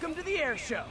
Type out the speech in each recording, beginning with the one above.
Welcome to the air show.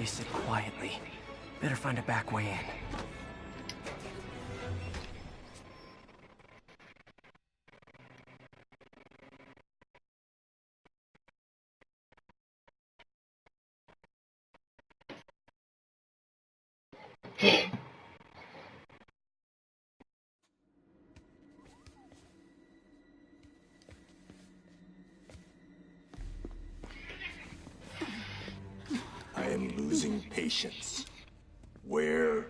Sit quietly. Better find a back way in. I am losing patience. Where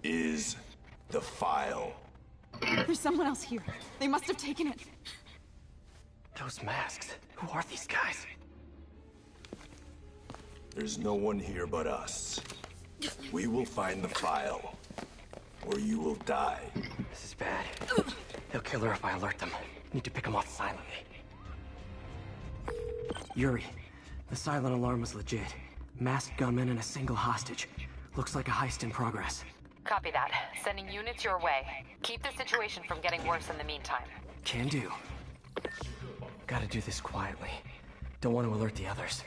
is the file? There's someone else here. They must have taken it. Those masks. Who are these guys? There's no one here but us. We will find the file, or you will die. This is bad. They'll kill her if I alert them. Need to pick them off silently. Yuri, the silent alarm was legit. Masked gunmen and a single hostage. Looks like a heist in progress. Copy that. Sending units your way. Keep the situation from getting worse in the meantime. Can do. Gotta do this quietly. Don't want to alert the others.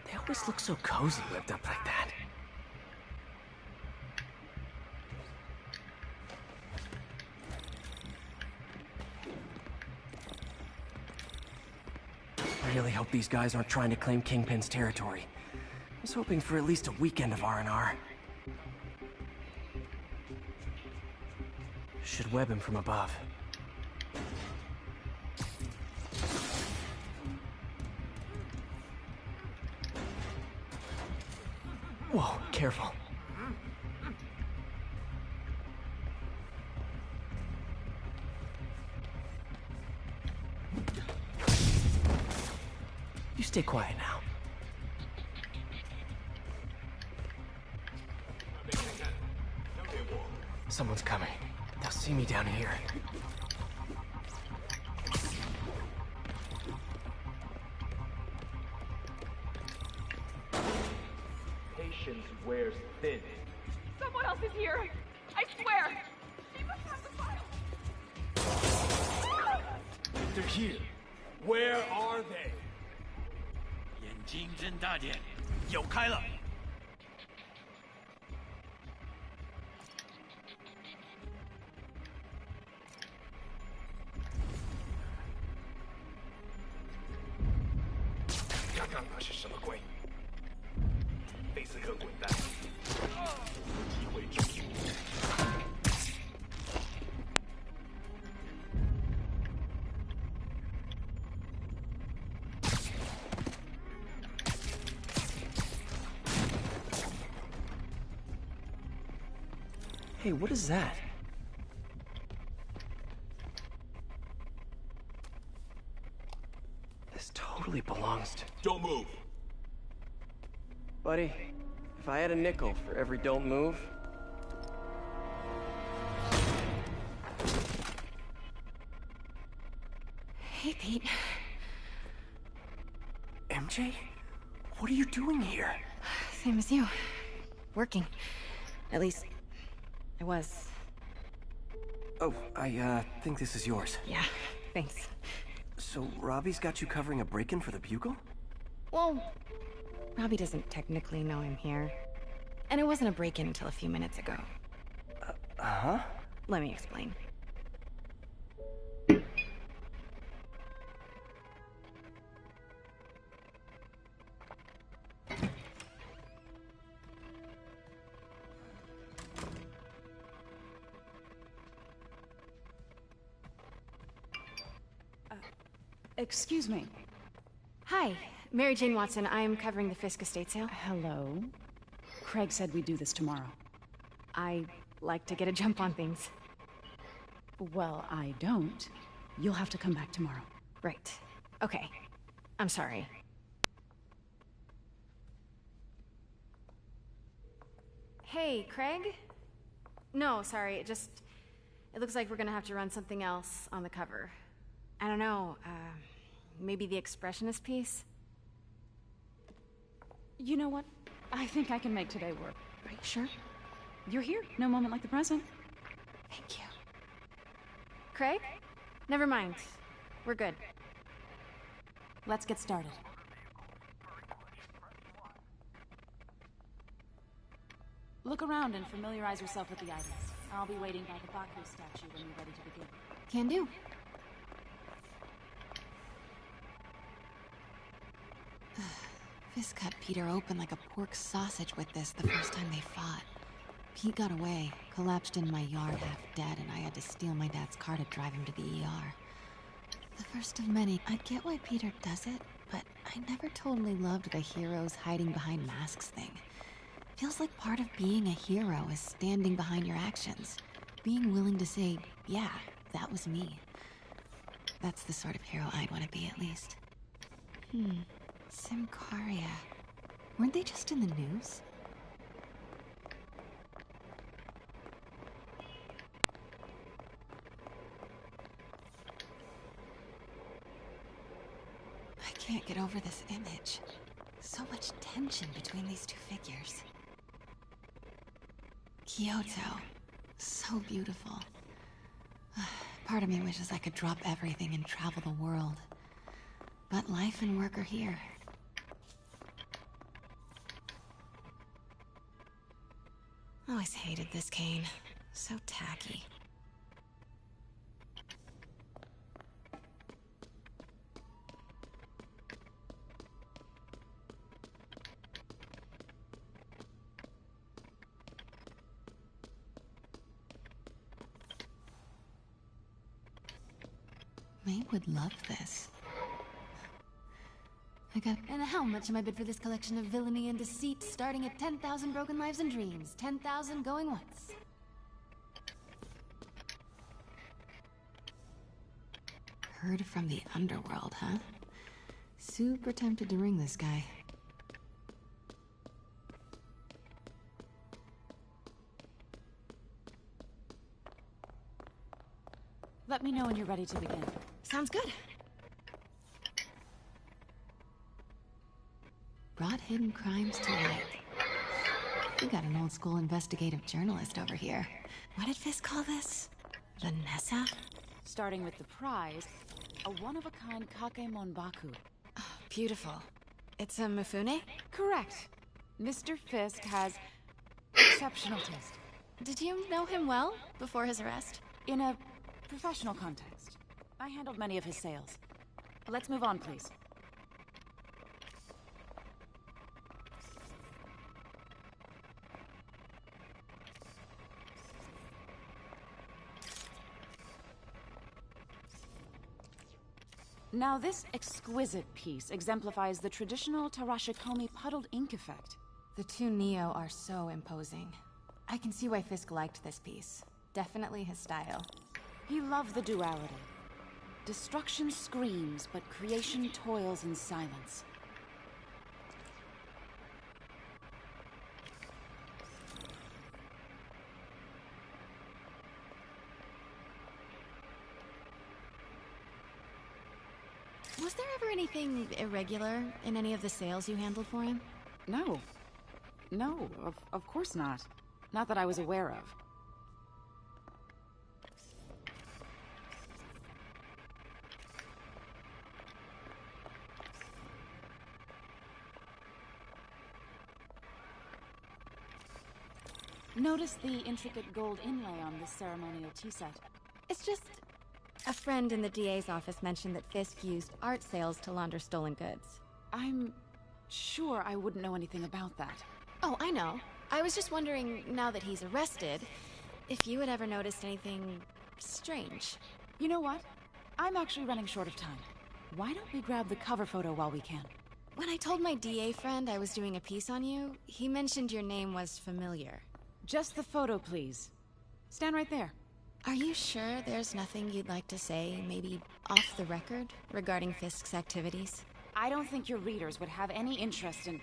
They always look so cozy whipped up like that. I really hope these guys aren't trying to claim Kingpin's territory. I was hoping for at least a weekend of R&R. Should web him from above. Whoa, careful. You stay quiet now. Someone's coming. They'll see me down here. Patience wears thin. Someone else is here. I swear. She must have the file. They're here. Where are they? 眼睛睁大点，有开了。刚刚那是什么鬼？贝斯克滚蛋！机会终于。Hey, what is that? This totally belongs to... Don't move. Buddy, if I had a nickel for every don't move... Hey, Pete. MJ? What are you doing here? Same as you. Working. At least, I was. Oh, I think this is yours. Yeah, thanks. So, Robbie's got you covering a break-in for the Bugle? Well, Robbie doesn't technically know I'm here. And it wasn't a break-in until a few minutes ago. Uh-huh? Let me explain. Excuse me. Hi, Mary Jane Watson. I'm covering the Fisk estate sale. Hello. Craig said we'd do this tomorrow. I like to get a jump on things. Well, I don't. You'll have to come back tomorrow. Right. Okay. I'm sorry. Hey, Craig? No, sorry. It looks like we're gonna have to run something else on the cover. I don't know, maybe the expressionist piece? You know what? I think I can make today work. Are you sure? You're here. No moment like the present. Thank you. Craig? Never mind. We're good. Let's get started. Look around and familiarize yourself with the items. I'll be waiting by the Baku statue when you're ready to begin. Can do. Fisk cut Peter open like a pork sausage with this the first time they fought. Pete got away, collapsed in my yard half dead, and I had to steal my dad's car to drive him to the ER. The first of many. I get why Peter does it, but I never totally loved the heroes hiding behind masks thing. Feels like part of being a hero is standing behind your actions. Being willing to say, yeah, that was me. That's the sort of hero I'd want to be, at least. Symkaria. Weren't they just in the news? I can't get over this image. So much tension between these two figures. Kyoto. So beautiful. Part of me wishes I could drop everything and travel the world. But life and work are here. Always hated this cane. So tacky. May would love this. And how much am I bid for this collection of villainy and deceit, starting at 10,000 broken lives and dreams, 10,000 going once? Heard from the underworld, huh? Super tempted to ring this guy. Let me know when you're ready to begin. Sounds good. Brought hidden crimes to light. We got an old school investigative journalist over here. What did Fisk call this? Vanessa? Starting with the prize, a one-of-a-kind Kakemon Baku. Oh, beautiful. It's a Mifune? Correct. Mr. Fisk has exceptional taste. Did you know him well before his arrest? In a professional context. I handled many of his sales. Let's move on, please. Now, this exquisite piece exemplifies the traditional Tarashikomi puddled ink effect. The two Neo are so imposing. I can see why Fisk liked this piece. Definitely his style. He loved the duality. Destruction screams, but creation toils in silence. Was there ever anything irregular in any of the sales you handled for him? No. No, of course not. Not that I was aware of. Notice the intricate gold inlay on this ceremonial tea set. It's just... a friend in the DA's office mentioned that Fisk used art sales to launder stolen goods. I'm sure I wouldn't know anything about that. Oh, I know. I was just wondering, now that he's arrested, if you had ever noticed anything strange. You know what? I'm actually running short of time. Why don't we grab the cover photo while we can? When I told my DA friend I was doing a piece on you, he mentioned your name was familiar. Just the photo, please. Stand right there. Are you sure there's nothing you'd like to say, maybe off the record, regarding Fisk's activities? I don't think your readers would have any interest in...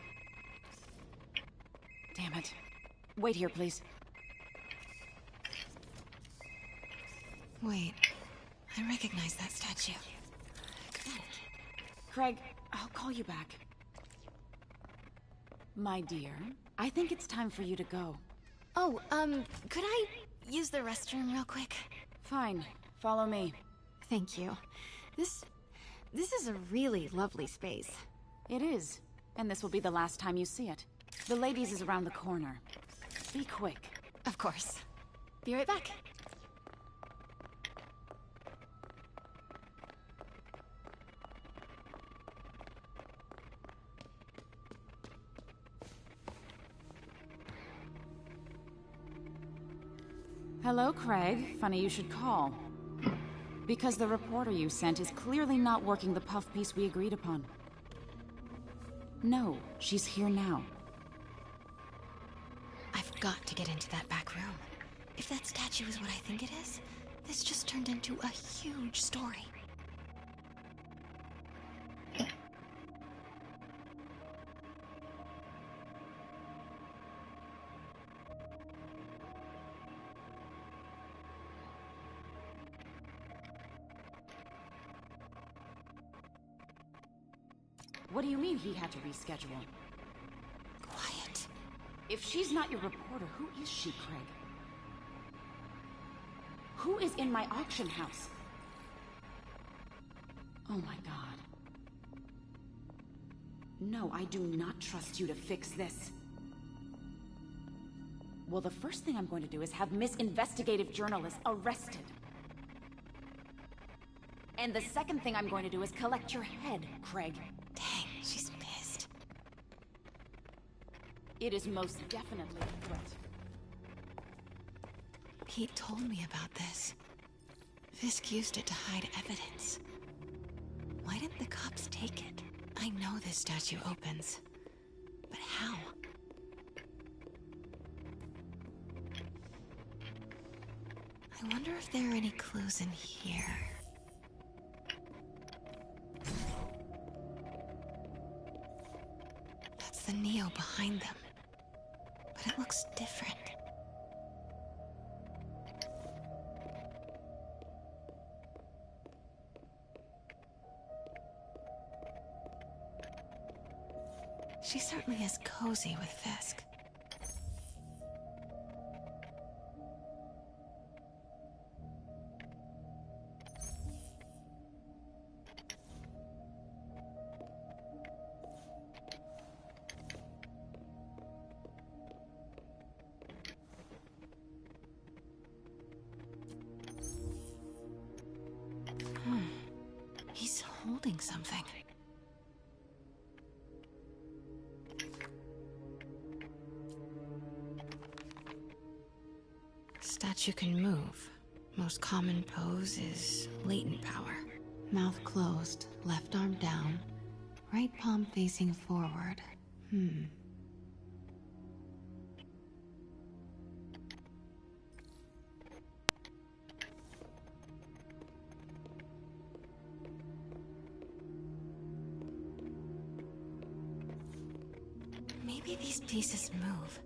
Damn it. Wait here, please. Wait. I recognize that statue. Craig, I'll call you back. My dear, I think it's time for you to go. Oh, could I use the restroom real quick? Fine. Follow me. Thank you. This is a really lovely space. It is. And this will be the last time you see it. The ladies is around the corner. Be quick. Of course. Be right back. Hello, Craig. Funny you should call. Because the reporter you sent is clearly not working the puff piece we agreed upon. No, she's here now. I've got to get into that back room. If that statue is what I think it is, this just turned into a huge story. What do you mean he had to reschedule? Quiet. If she's not your reporter, who is she, Craig? Who is in my auction house? Oh my god. No, I do not trust you to fix this. Well, the first thing I'm going to do is have Miss Investigative Journalist arrested. And the second thing I'm going to do is collect your head, Craig. Dang, she's pissed. It is most definitely a threat. Pete told me about this. Fisk used it to hide evidence. Why didn't the cops take it? I know this statue opens. But how? I wonder if there are any clues in here. That's the Neo behind them. But it looks different. She certainly is cozy with Fisk. He's holding something. Statue can move. Most common pose is latent power. Mouth closed, left arm down, right palm facing forward. Maybe these pieces move.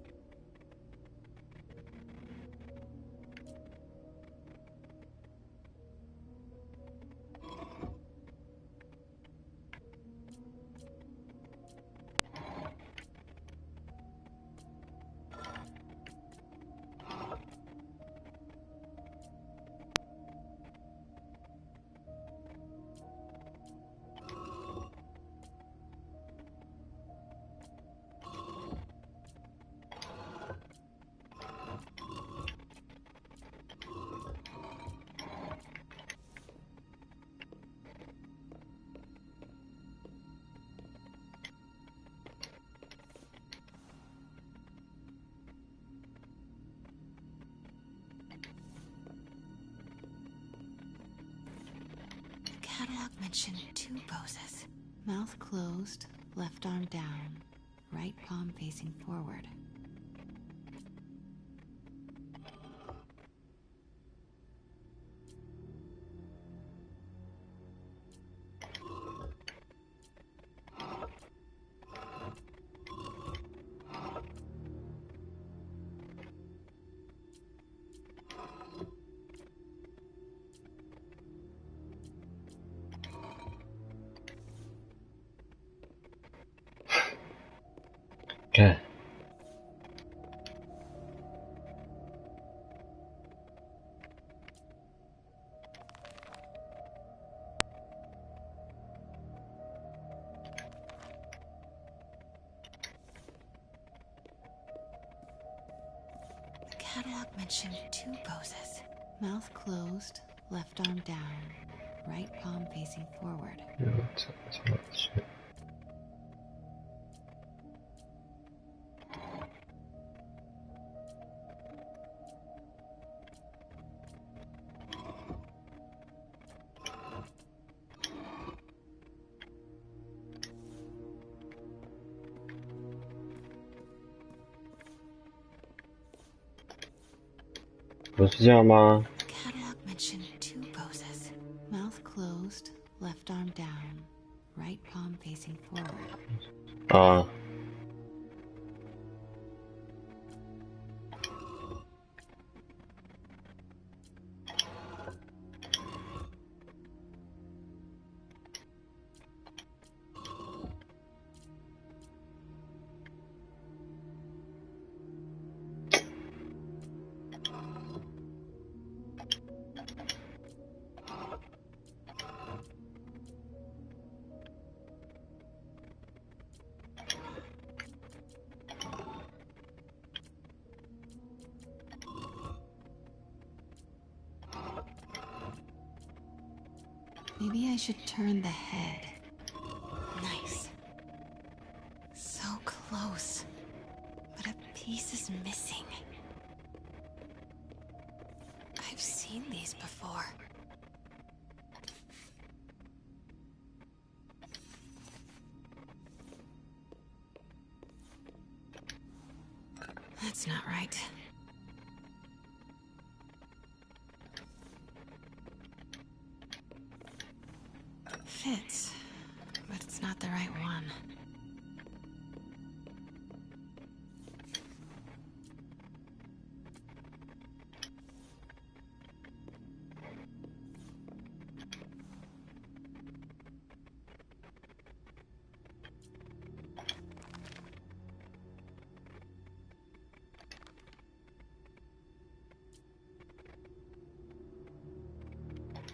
catalog mentioned 2 poses. Mouth closed, left arm down, right palm facing forward. Okay. The catalog mentioned 2 poses. Mouth closed, left arm down, right palm facing forward. Yeah, that's not shit.不是这样吗？ Catalog mentioned 2 poses. Mouth closed, left arm down, right palm facing forward. 啊。Maybe I should turn the head. Nice. So close. But a piece is missing. I've seen these before. That's not right. Fits, but it's not the right one.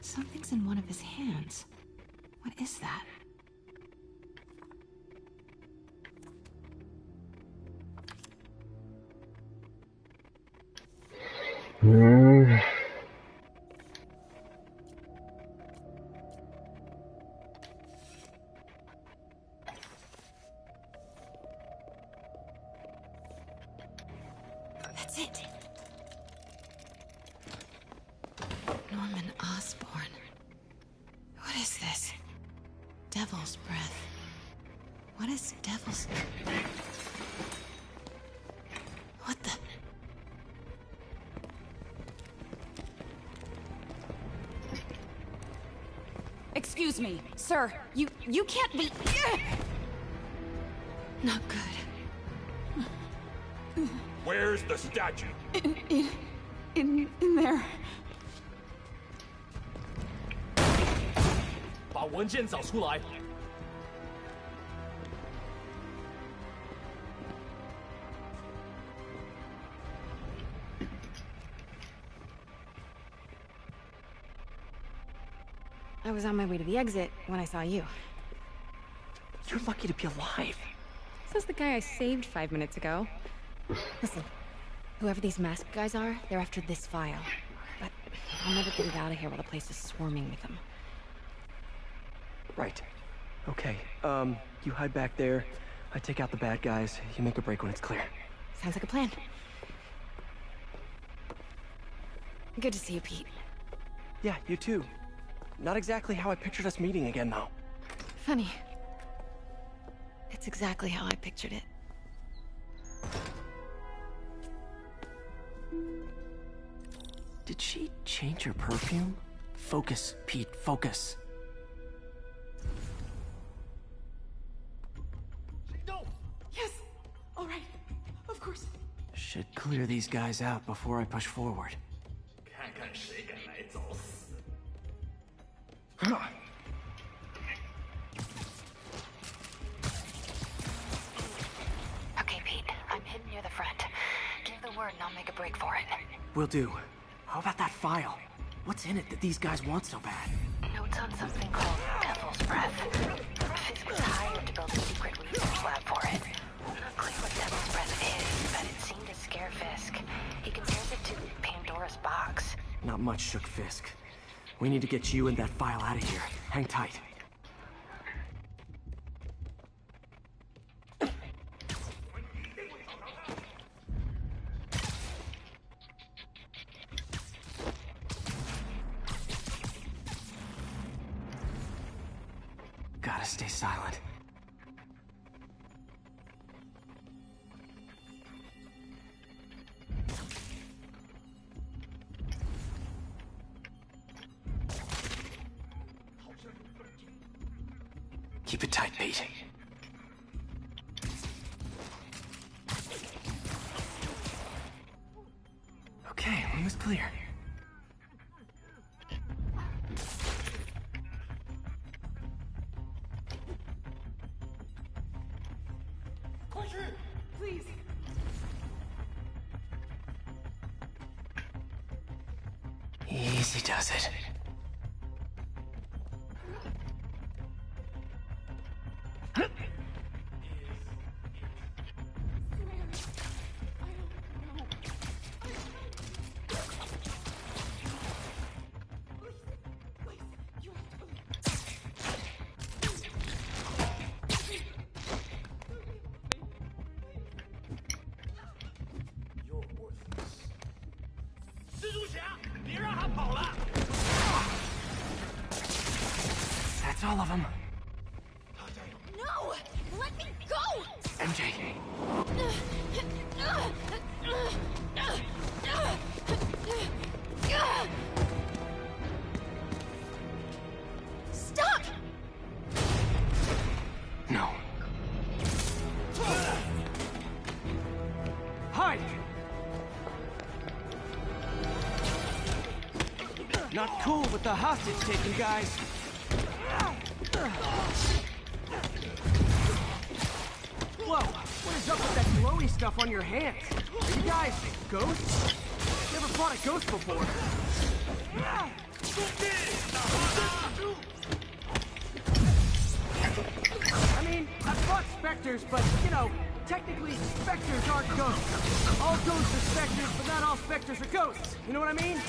Something's in one of his hands. What is that? That's it. Norman Osborn. What is this? Devil's breath. What is devil's... What the... Excuse me, sir. You can't be... Not good. Where's the statue? In there. 把文件找出来。 I was on my way to the exit when I saw you. You're lucky to be alive. So's the guy I saved 5 minutes ago. Listen, whoever these masked guys are, they're after this file. But I'll never get it out of here while the place is swarming with them. Right. Okay, you hide back there. I take out the bad guys. You make a break when it's clear. Sounds like a plan. Good to see you, Pete. Yeah, you too. Not exactly how I pictured us meeting again, though. Funny. It's exactly how I pictured it. Did she change her perfume? Focus, Pete, focus. No! Yes! All right. Of course. Should clear these guys out before I push forward. 看看谁敢来找死！ Okay, Pete. I'm hidden near the front. Give the word and I'll make a break for it. Will do. How about that file? What's in it that these guys want so bad? Notes on something called Devil's Breath. Fisk was hired to build a secret research lab for it. Not clear what Devil's Breath is, but it seemed to scare Fisk. He compares it to Pandora's box. Not much shook Fisk. We need to get you and that file out of here. Hang tight. Gotta stay silent. Keep it tight, Pete. Okay, room is clear. Please. Easy does it. That's all of them. No! Let me go! MJ. Stop! No. Hide! Not cool with the hostage taking, guys. Whoa, what is up with that glowy stuff on your hands? Are you guys ghosts? Never fought a ghost before. I mean, I've fought specters, but, you know, technically specters aren't ghosts. All ghosts are specters, but not all specters are ghosts. You know what I mean?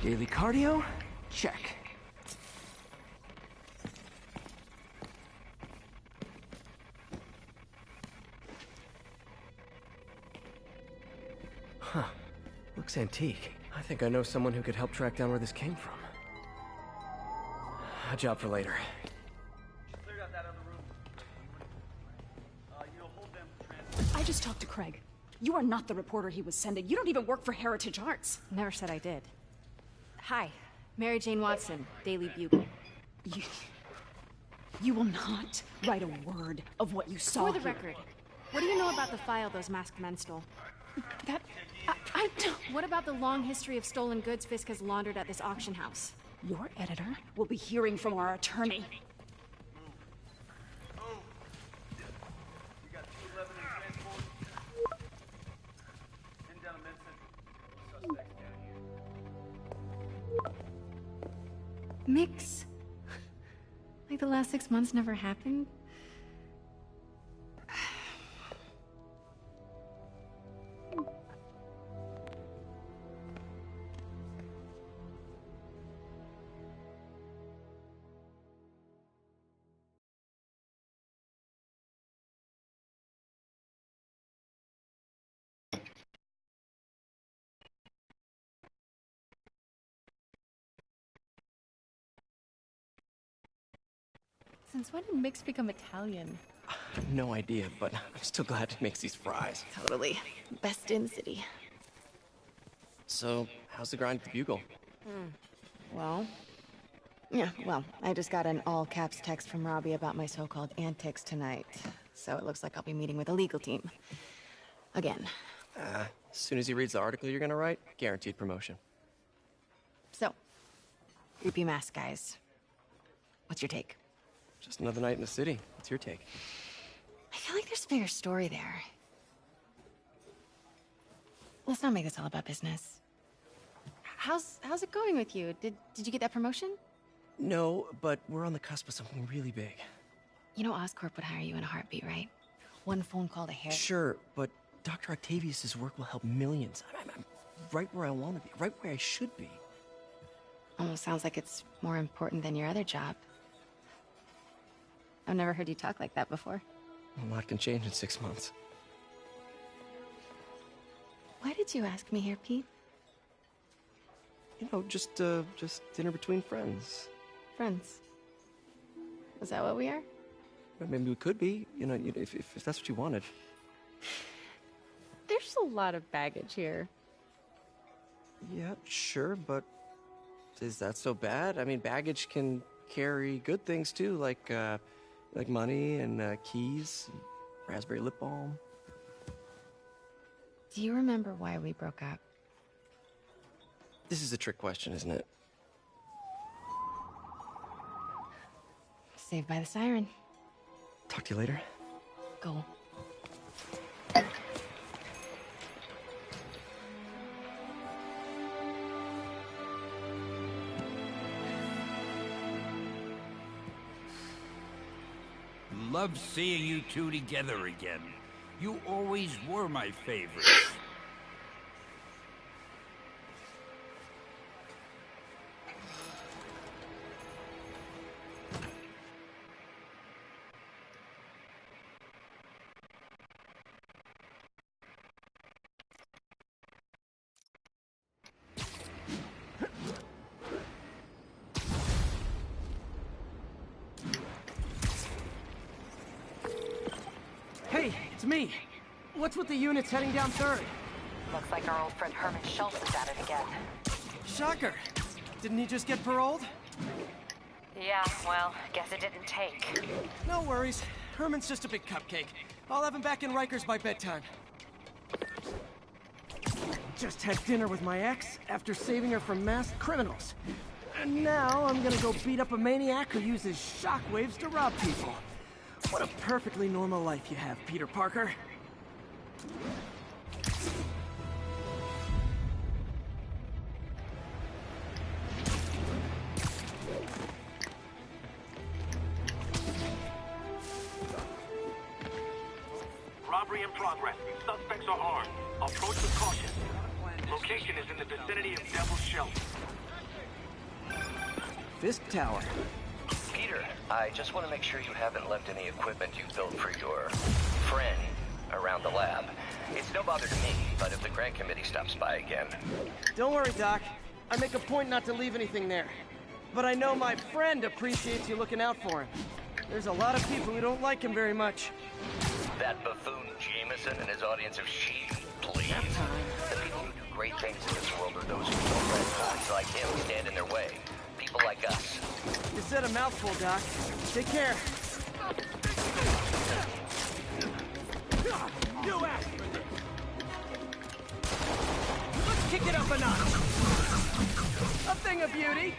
Daily cardio? Check. Huh. Looks antique. I think I know someone who could help track down where this came from. A job for later. Cleared out that other room. You'll hold them I just talked to Craig. You are not the reporter he was sending. You don't even work for Heritage Arts. Never said I did. Hi, Mary Jane Watson, Daily Bugle. You will not write a word of what you saw For the here. record, what do you know about the file those masked men stole? I don't... What about the long history of stolen goods Fisk has laundered at this auction house? Your editor will be hearing from our attorney. Mix. Like the last 6 months never happened? Since when did Mix become Italian? No idea, but I'm still glad it makes these fries. Totally. Best in the city. So, how's the grind at the Bugle? Well, I just got an all-caps text from Robbie about my so-called antics tonight. So it looks like I'll be meeting with a legal team. Again. As soon as he reads the article you're gonna write, guaranteed promotion. So, creepy mask guys. What's your take? Just another night in the city. What's your take? I feel like there's a bigger story there. Let's not make this all about business. How's it going with you? Did you get that promotion? No, but we're on the cusp of something really big. You know Oscorp would hire you in a heartbeat, right? One phone call to Harry. Sure, but Dr. Octavius's work will help millions. I'm right where I want to be, right where I should be. Almost sounds like it's more important than your other job. I've never heard you talk like that before. A lot can change in 6 months. Why did you ask me here, Pete? You know, just dinner between friends. Friends. Is that what we are? Well, maybe we could be, you know, if that's what you wanted. There's a lot of baggage here. Yeah, sure, but is that so bad? I mean, baggage can carry good things too, like money and keys, and raspberry lip balm. Do you remember why we broke up? This is a trick question, isn't it? Saved by the siren. Talk to you later. Go. Love seeing you two together again. You always were my favorites. Hey, it's me. What's with the units heading down 3rd? Looks like our old friend Herman Schultz is at it again. Shocker. Didn't he just get paroled? Yeah, well, guess it didn't take. No worries. Herman's just a big cupcake. I'll have him back in Rikers by bedtime. Just had dinner with my ex after saving her from masked criminals. And now I'm gonna go beat up a maniac who uses shockwaves to rob people. What a perfectly normal life you have, Peter Parker. Robbery in progress. Suspects are armed. Approach with caution. Location is in the vicinity of Devil's Shelter. Fisk Tower. Peter, I just want to make sure you haven't left any equipment you built for your friend around the lab. It's no bother to me, but if the grant committee stops by again... Don't worry, Doc. I make a point not to leave anything there. But I know my friend appreciates you looking out for him. There's a lot of people who don't like him very much. That buffoon Jameson and his audience of sheep. please. The people who do great things in this world are those who don't let fools like him stand in their way. People like us. You said a mouthful, Doc. Take care. You ass! Let's kick it up a notch. A thing of beauty.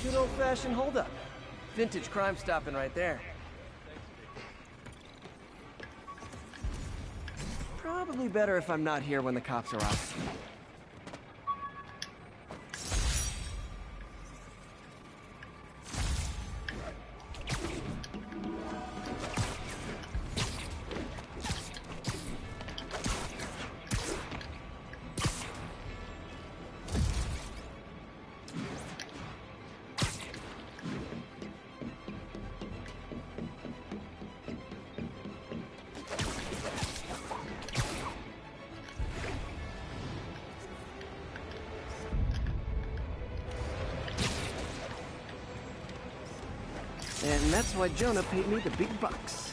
Good old-fashioned holdup. Vintage crime stopping right there. Probably better if I'm not here when the cops are out. And that's why Jonah paid me the big bucks.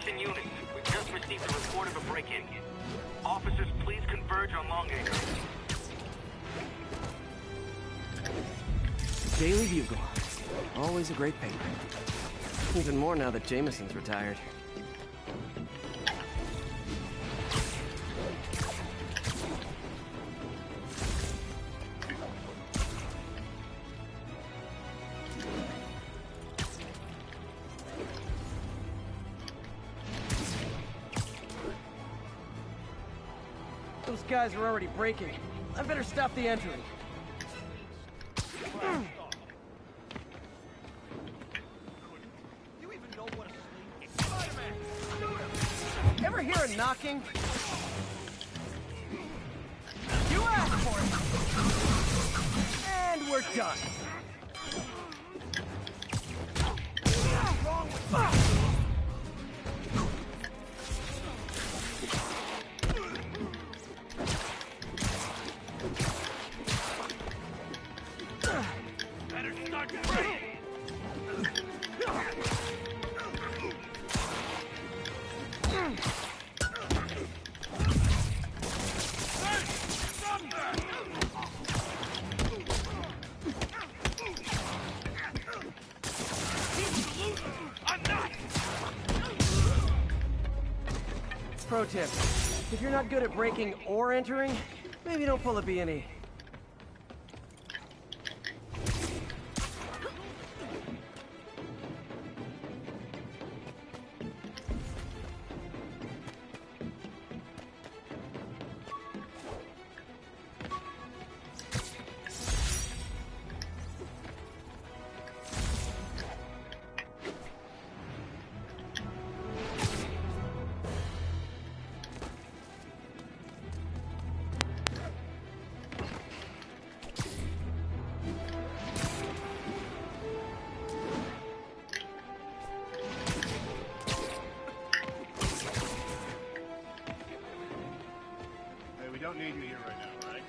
Attention units, we just received a report of a break-in. Officers, please converge on Longacre. Daily Bugle. Always a great paper. Even more now that Jameson's retired. Those guys are already breaking. I better stop the entry. Ever hear a knocking? You asked for it! And we're done. What's wrong with Pro tip, if you're not good at breaking or entering, maybe don't pull a B&E. We don't need you here right now, right?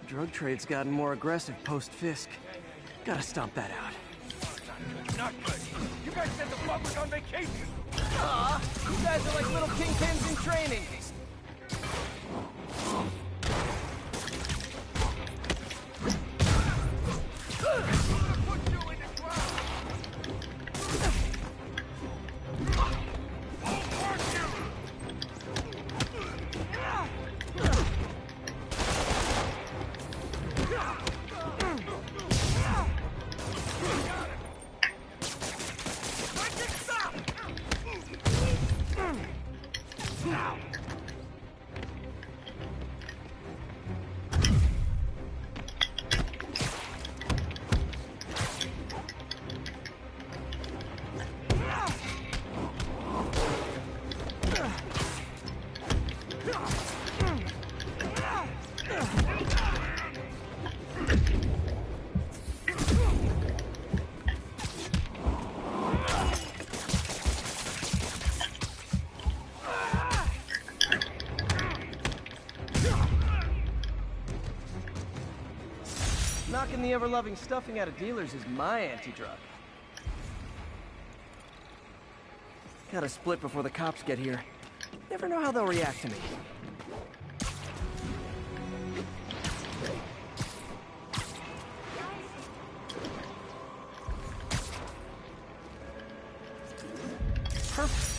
Drug trade's gotten more aggressive post-Fisk. Gotta stomp that out. Not good. You guys said the club was on vacation. Aw, you guys are like little kingpins in training. Knocking the ever-loving stuffing out of dealers is my anti-drug. Gotta split before the cops get here. Never know how they'll react to me. Perfect.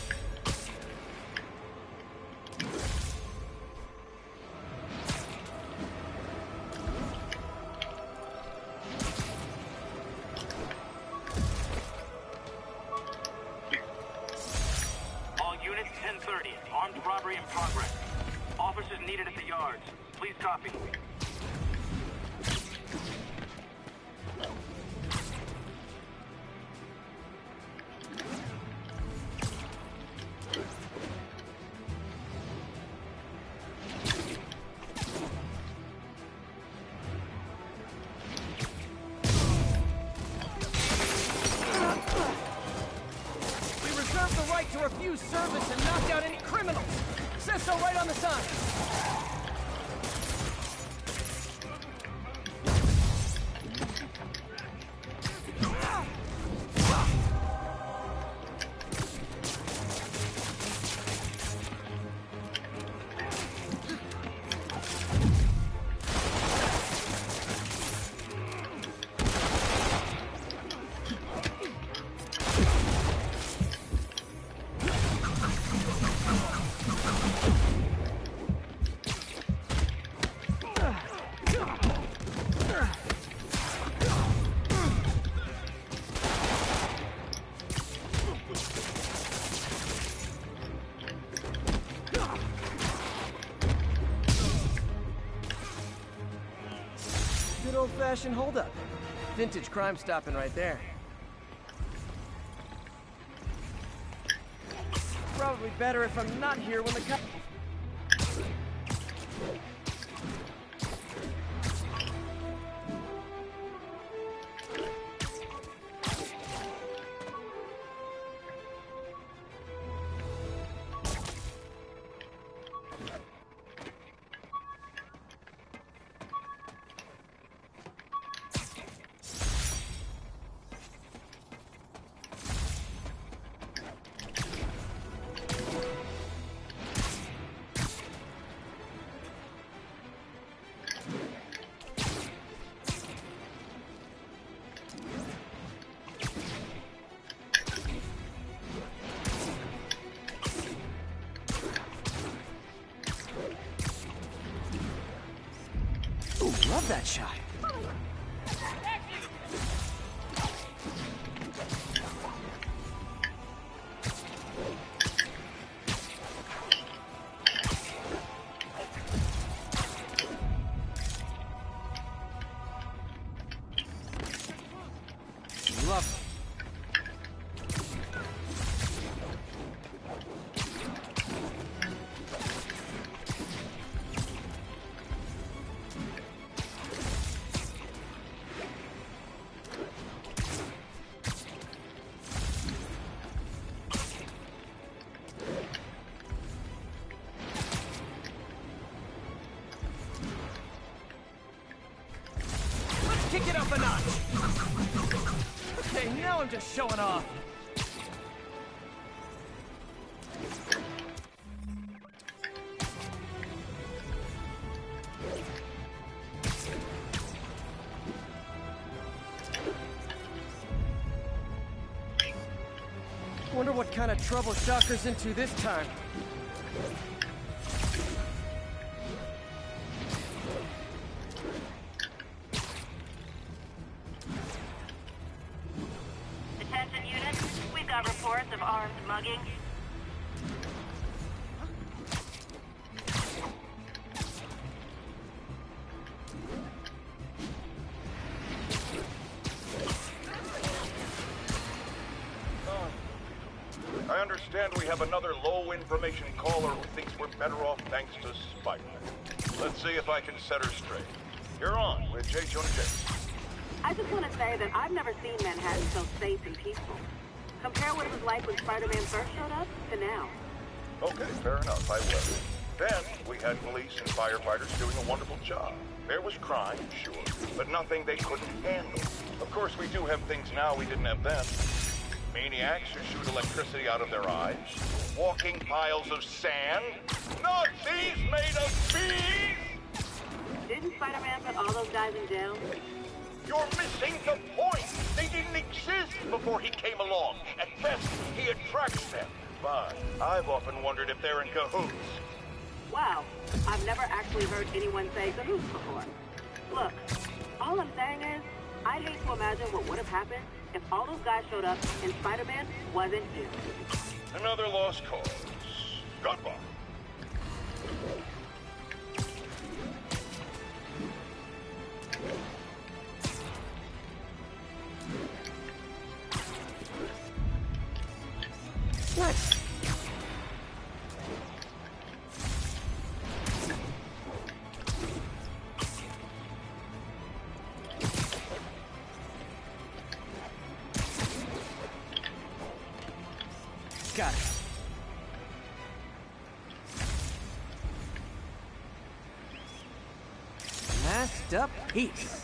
All units, 10:30. Armed robbery in progress. Officers needed at the yards. Please copy. refuse service and knock out any criminals. Says so right on the sign. Good old-fashioned holdup. Vintage crime stopping right there. Probably better if I'm not here when the cop... Love that shot. Love it. Kick it up a notch. Okay, now I'm just showing off. Wonder what kind of trouble Shocker's into this time. Reports of armed mugging. I understand we have another low information caller who thinks we're better off thanks to Spider-Man. Let's see if I can set her straight. You're on with J. Jonah Jameson. I just want to say that I've never seen Manhattan so safe and peaceful. Compare what it was like when Spider-Man first showed up to now. Okay, fair enough, I will. Then, we had police and firefighters doing a wonderful job. There was crime, sure, but nothing they couldn't handle. Of course, we do have things now we didn't have then. Maniacs who shoot electricity out of their eyes, walking piles of sand, Nazis made of bees! Didn't Spider-Man put all those guys in jail? You're missing the point! They didn't exist before he came along. At best, he attracts them. But I've often wondered if they're in cahoots. Wow, I've never actually heard anyone say cahoots before. Look, all I'm saying is, I'd hate to imagine what would have happened if all those guys showed up and Spider-Man wasn't here. Another lost cause. Goodbye. What? Got it. masked up peace.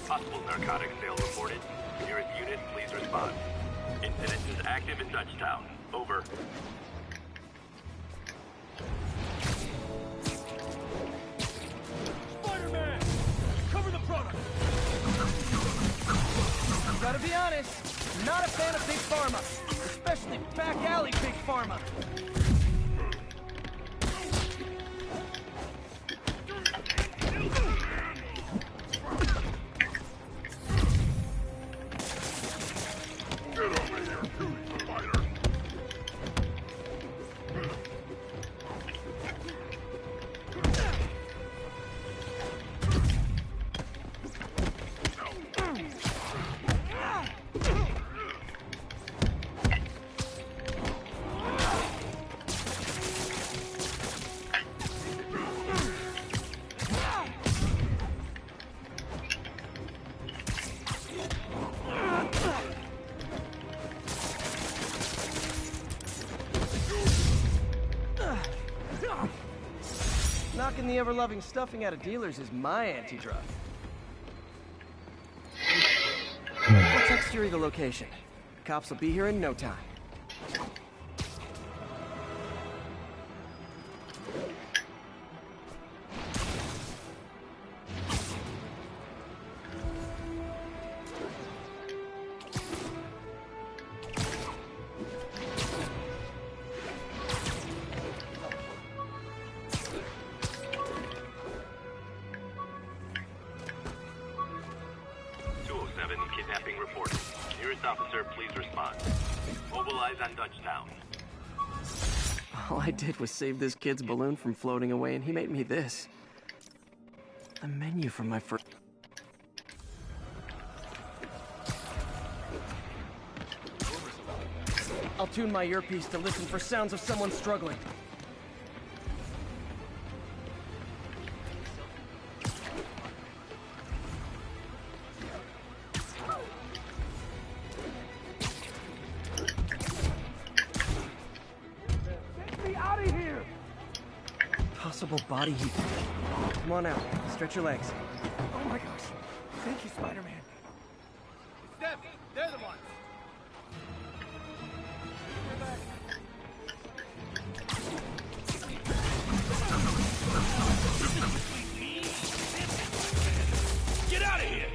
Possible narcotics sale reported. Nearest unit, please respond. Incident is active in Dutchtown. Over. Spider-Man! Cover the product! Gotta be honest, not a fan of Big Pharma. Especially back alley Big Pharma. Knocking the ever-loving stuffing out of dealers is my anti-drug. I'll text Yuri the location. Cops will be here in no time. Kidnapping reported. Nearest officer, please respond. Mobilize on Dutchtown. All I did was save this kid's balloon from floating away, and he made me this. The menu from my first... I'll tune my earpiece to listen for sounds of someone struggling. Possible body heat. Come on out. Stretch your legs. Oh my gosh. Thank you, Spider-Man. It's them. They're the ones. Get out of here!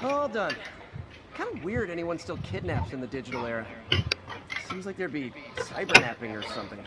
All done. Kind of weird anyone still kidnaps in the digital era. Seems like there'd be cybernapping or something.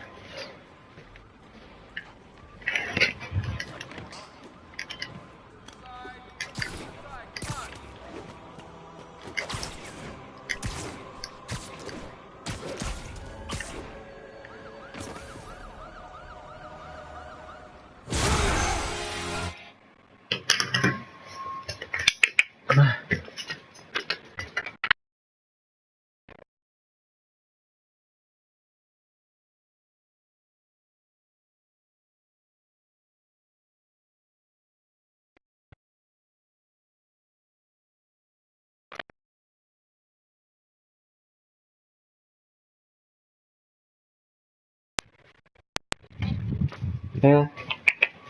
Yeah,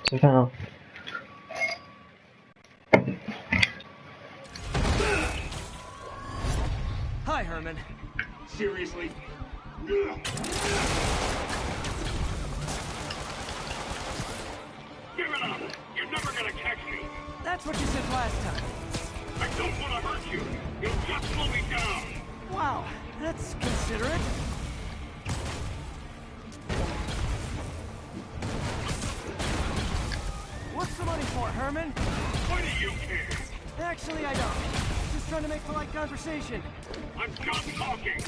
吃饭啊。 Hi, Herman. Seriously? Give it up! You're never gonna catch me! That's what you said last time. I don't want to hurt you! You'll just slow me down! Wow, that's considerate. for, Herman? Why do you care? Actually, I don't. Just trying to make polite conversation. I'm done talking.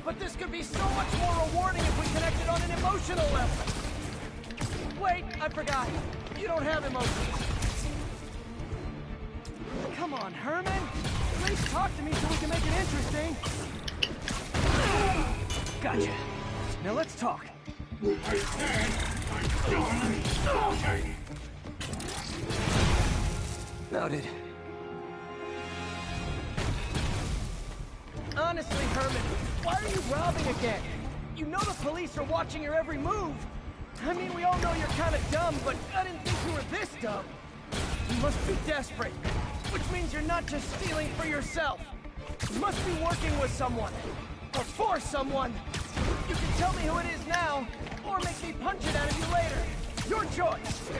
But this could be so much more rewarding if we connected on an emotional level. Wait, I forgot. You don't have emotions. Come on, Herman. At least talk to me so we can make it interesting. Gotcha. Now let's talk. I said I'm done talking. Noted. Honestly, Herman, why are you robbing again? You know the police are watching your every move. I mean, we all know you're kind of dumb, but I didn't think you were this dumb. You must be desperate, which means you're not just stealing for yourself. You must be working with someone, or for someone. You can tell me who it is now, or make me punch it out of you later. Your choice.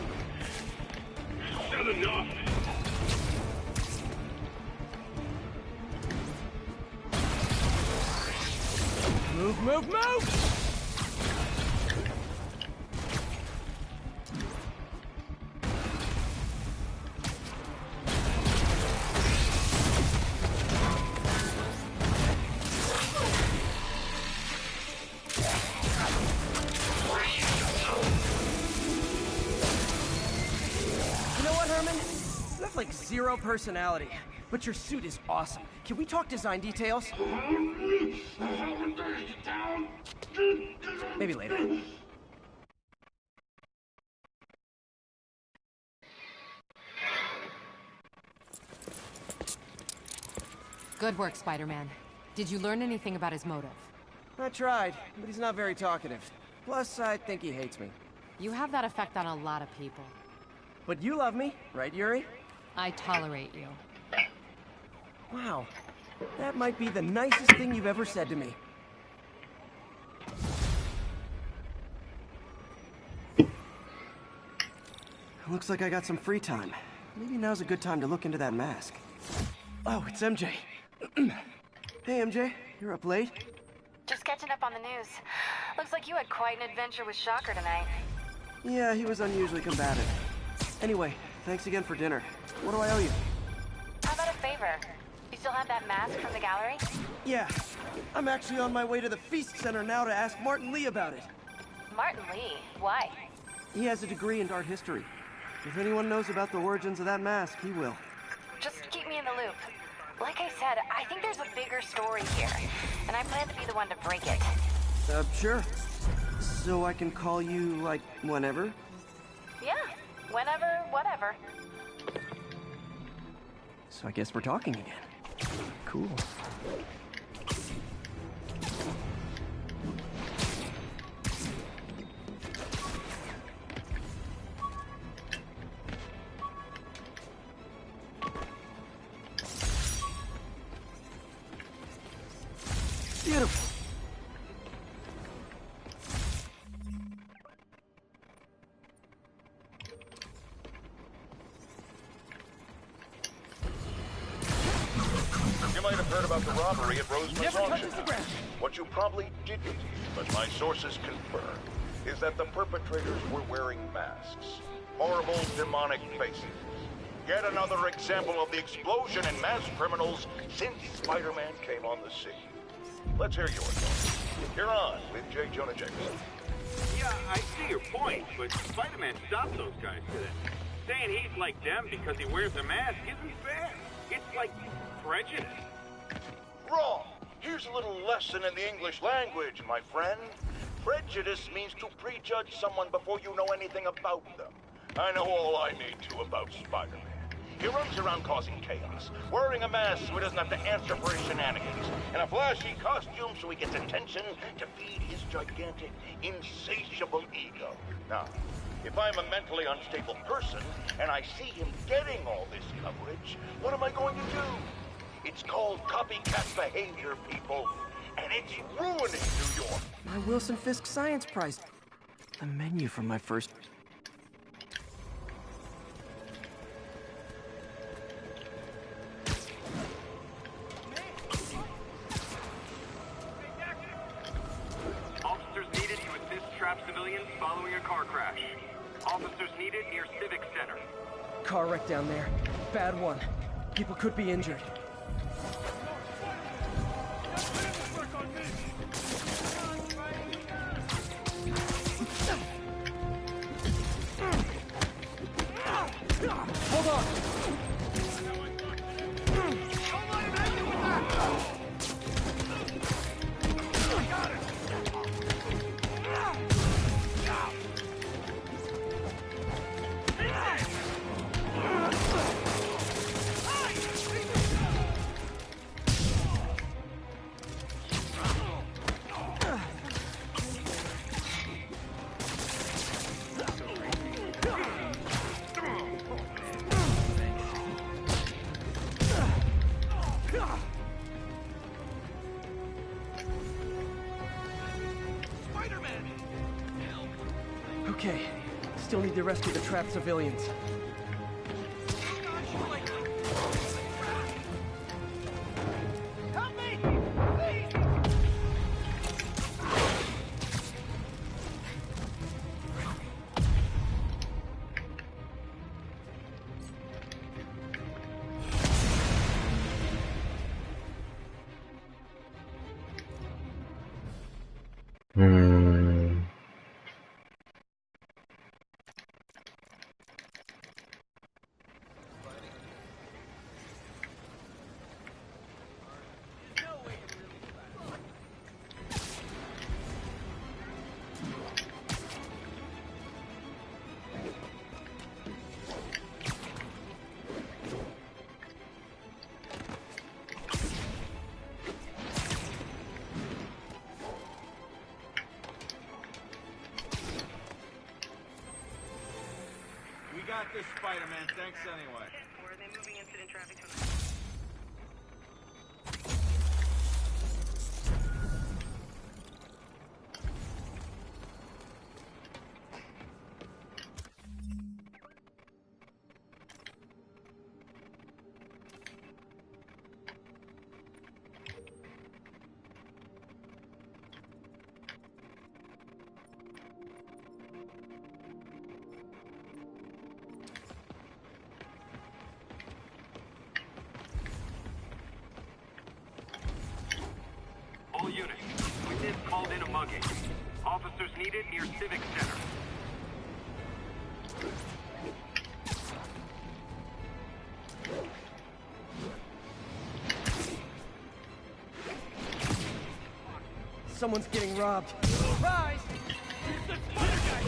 Said enough. Move, move, move! You know what, Herman? You have like zero personality, but your suit is awesome. Can we talk design details? Maybe later. Good work, Spider-Man. Did you learn anything about his motive? I tried, but he's not very talkative. Plus, I think he hates me. You have that effect on a lot of people. But you love me, right, Yuri? I tolerate you. Wow. That might be the nicest thing you've ever said to me. Looks like I got some free time. Maybe now's a good time to look into that mask. Oh, it's MJ. Hey, MJ. You're up late? Just catching up on the news. Looks like you had quite an adventure with Shocker tonight. Yeah, he was unusually combative. Anyway, thanks again for dinner. What do I owe you? How about a favor? You still have that mask from the gallery? Yeah. I'm actually on my way to the Feast Center now to ask Martin Lee about it. Martin Lee? Why? He has a degree in art history. If anyone knows about the origins of that mask, he will. Just keep me in the loop. Like I said, I think there's a bigger story here, and I plan to be the one to break it. Sure. So I can call you, like, whenever? Yeah, whenever, whatever. So I guess we're talking again. Cool. Beautiful. You might have heard about the robbery at Roseman's Never auction touches the house. ground. What you probably didn't, but my sources confirm, is that the perpetrators were wearing masks. Horrible, demonic faces. Yet another example of the explosion in mass criminals since Spider-Man came on the scene. Let's hear yours. You're on with J. Jonah Jameson. Yeah, I see your point, but Spider-Man stopped those guys today. Saying he's like them because he wears a mask isn't fair. It's like prejudice. Wrong. Here's a little lesson in the English language, my friend. Prejudice means to prejudge someone before you know anything about them. I know all I need to about Spider-Man. He runs around causing chaos, wearing a mask so he doesn't have to answer for his shenanigans, and a flashy costume so he gets attention to feed his gigantic, insatiable ego. Now, if I'm a mentally unstable person, and I see him getting all this coverage, what am I going to do? It's called copycat behavior, people, and it's ruining New York. My Wilson Fisk Science Prize. The menu from my first... Officers needed to assist trapped civilians following a car crash. Officers needed near Civic Center. Car wreck down there. Bad one. People could be injured. Hold on! Okay, still need to rescue the trapped civilians. Help me! Please! We got this, Spider-Man. Thanks anyway. Where are they moving incident traffic to? All units, witness called in a mugging. Officers needed near Civic Center. Someone's getting robbed. Surprise! It's the spider guy!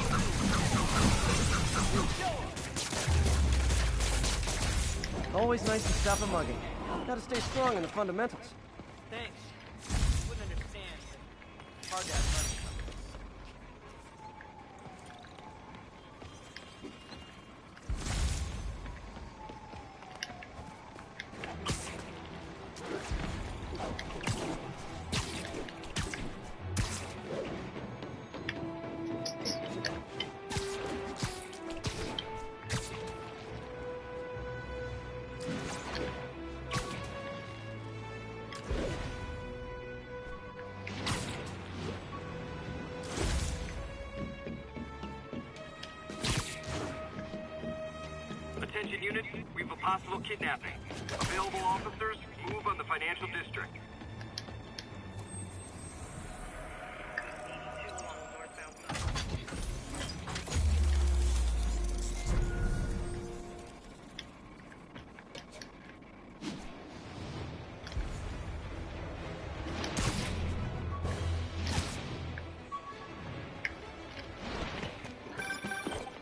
Always nice to stop a mugging. Gotta stay strong in the fundamentals. Thanks. Wouldn't understand. It's hard to have fun. Attention units, we have a possible kidnapping. Available officers, move on the financial district.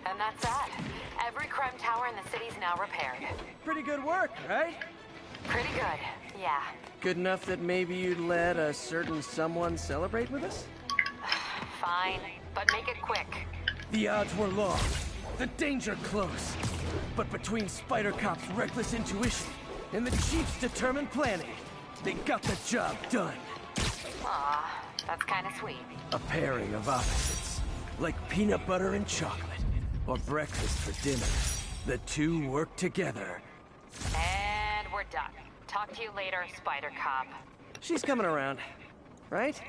And that's that. Every crime tower in the city's now repaired. Pretty good work, right? Pretty good, yeah. Good enough that maybe you'd let a certain someone celebrate with us? Fine, but make it quick. The odds were long, the danger close. But between Spider Cop's reckless intuition and the Chief's determined planning, they got the job done. Aw, that's kind of sweet. A pairing of opposites, like peanut butter and chocolate, or breakfast for dinner. The two work together. And we're done. Talk to you later, Spider Cop. She's coming around, right?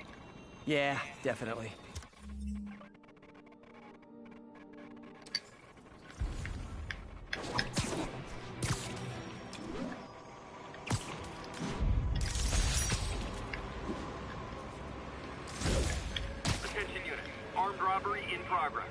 Yeah, definitely. progress.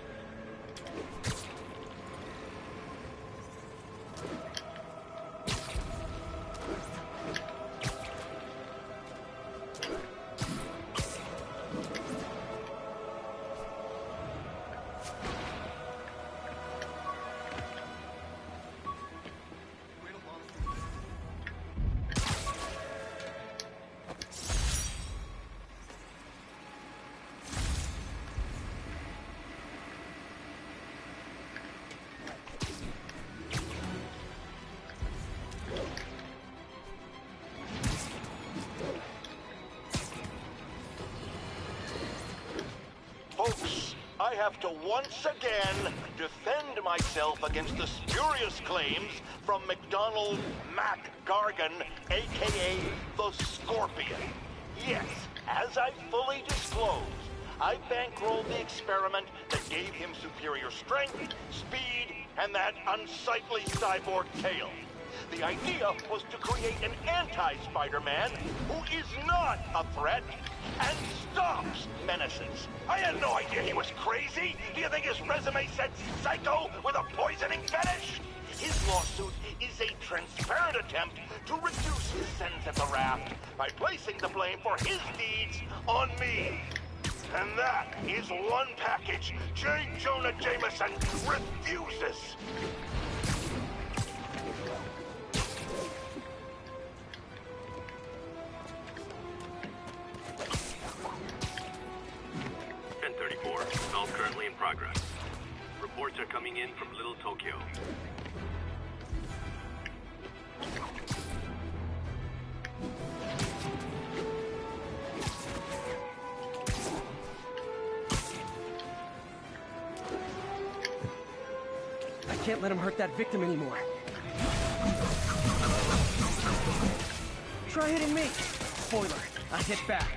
Folks, I have to once again defend myself against the spurious claims from McDonald Mac Gargan, aka the Scorpion. Yes, as I fully disclosed, I bankrolled the experiment that gave him superior strength, speed, and that unsightly cyborg tail. The idea was to create an anti-Spider-Man who is not a threat and stops menaces. I had no idea he was crazy. Do you think his resume said psycho with a poisoning fetish? His lawsuit is a transparent attempt to reduce his sentence at the raft by placing the blame for his deeds on me. And that is one package J. Jonah Jameson refuses. Assault currently in progress. Reports are coming in from Little Tokyo. I can't let him hurt that victim anymore. Try hitting me. Spoiler, I hit back.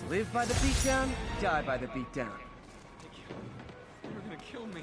Live by the beatdown, die by the beatdown. You're gonna kill me.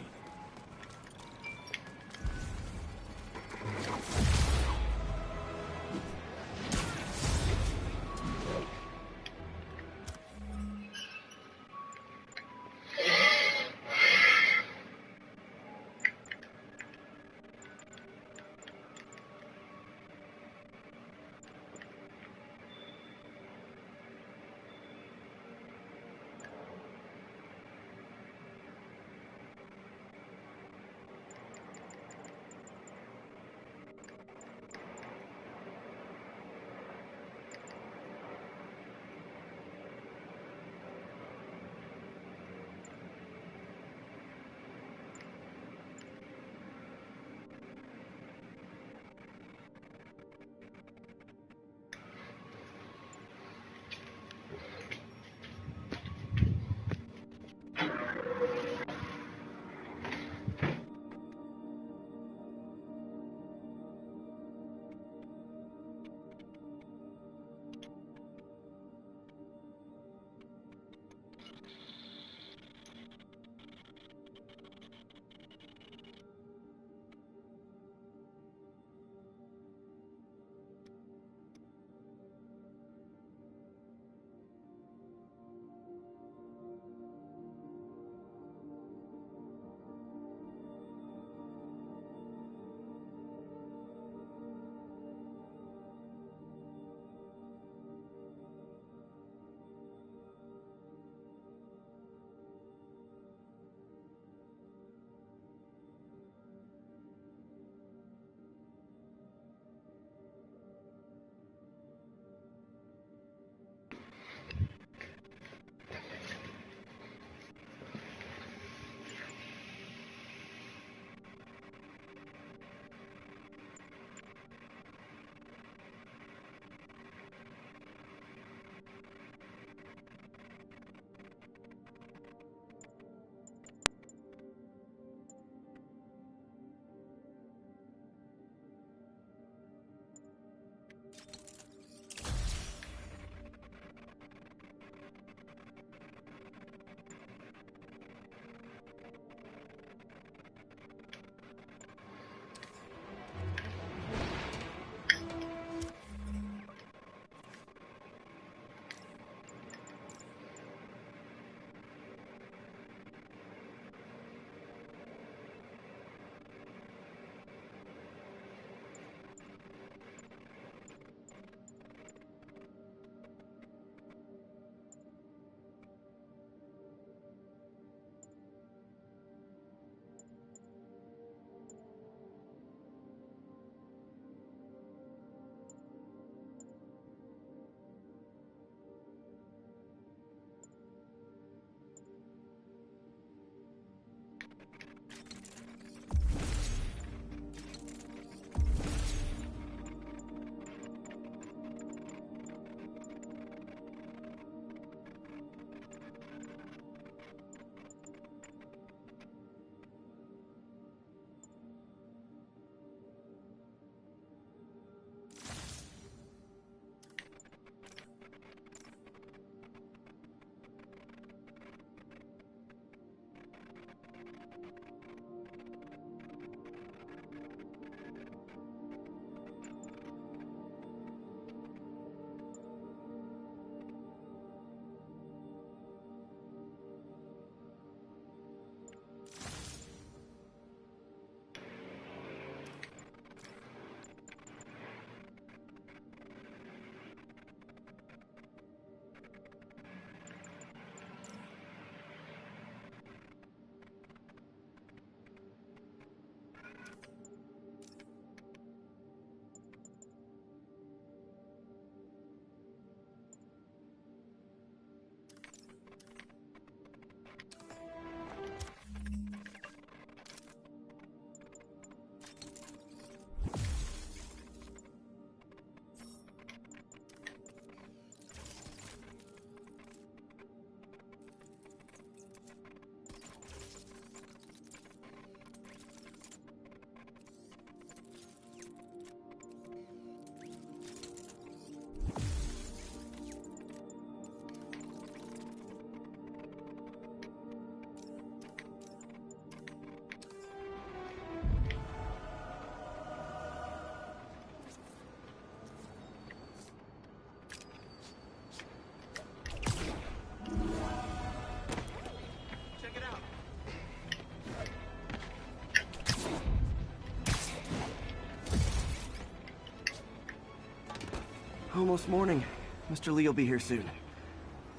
Almost morning. Mr. Lee will be here soon.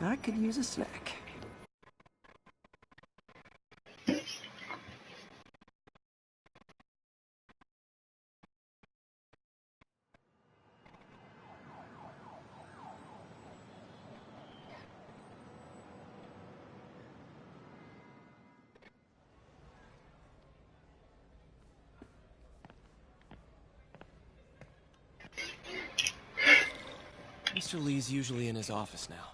I could use a snack. Mr. Lee's usually in his office now.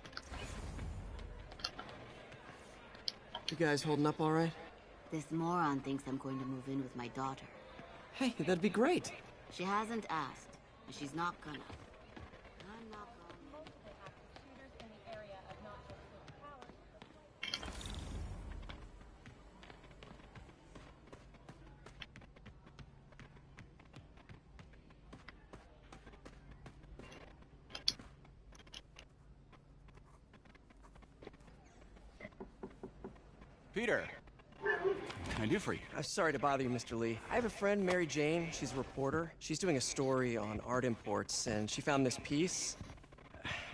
You guys holding up all right? This moron thinks I'm going to move in with my daughter. Hey, that'd be great. She hasn't asked, and she's not gonna. I'm not Peter, what can I do for you? I'm sorry to bother you, Mr. Lee. I have a friend, Mary Jane. She's a reporter. She's doing a story on art imports, and she found this piece.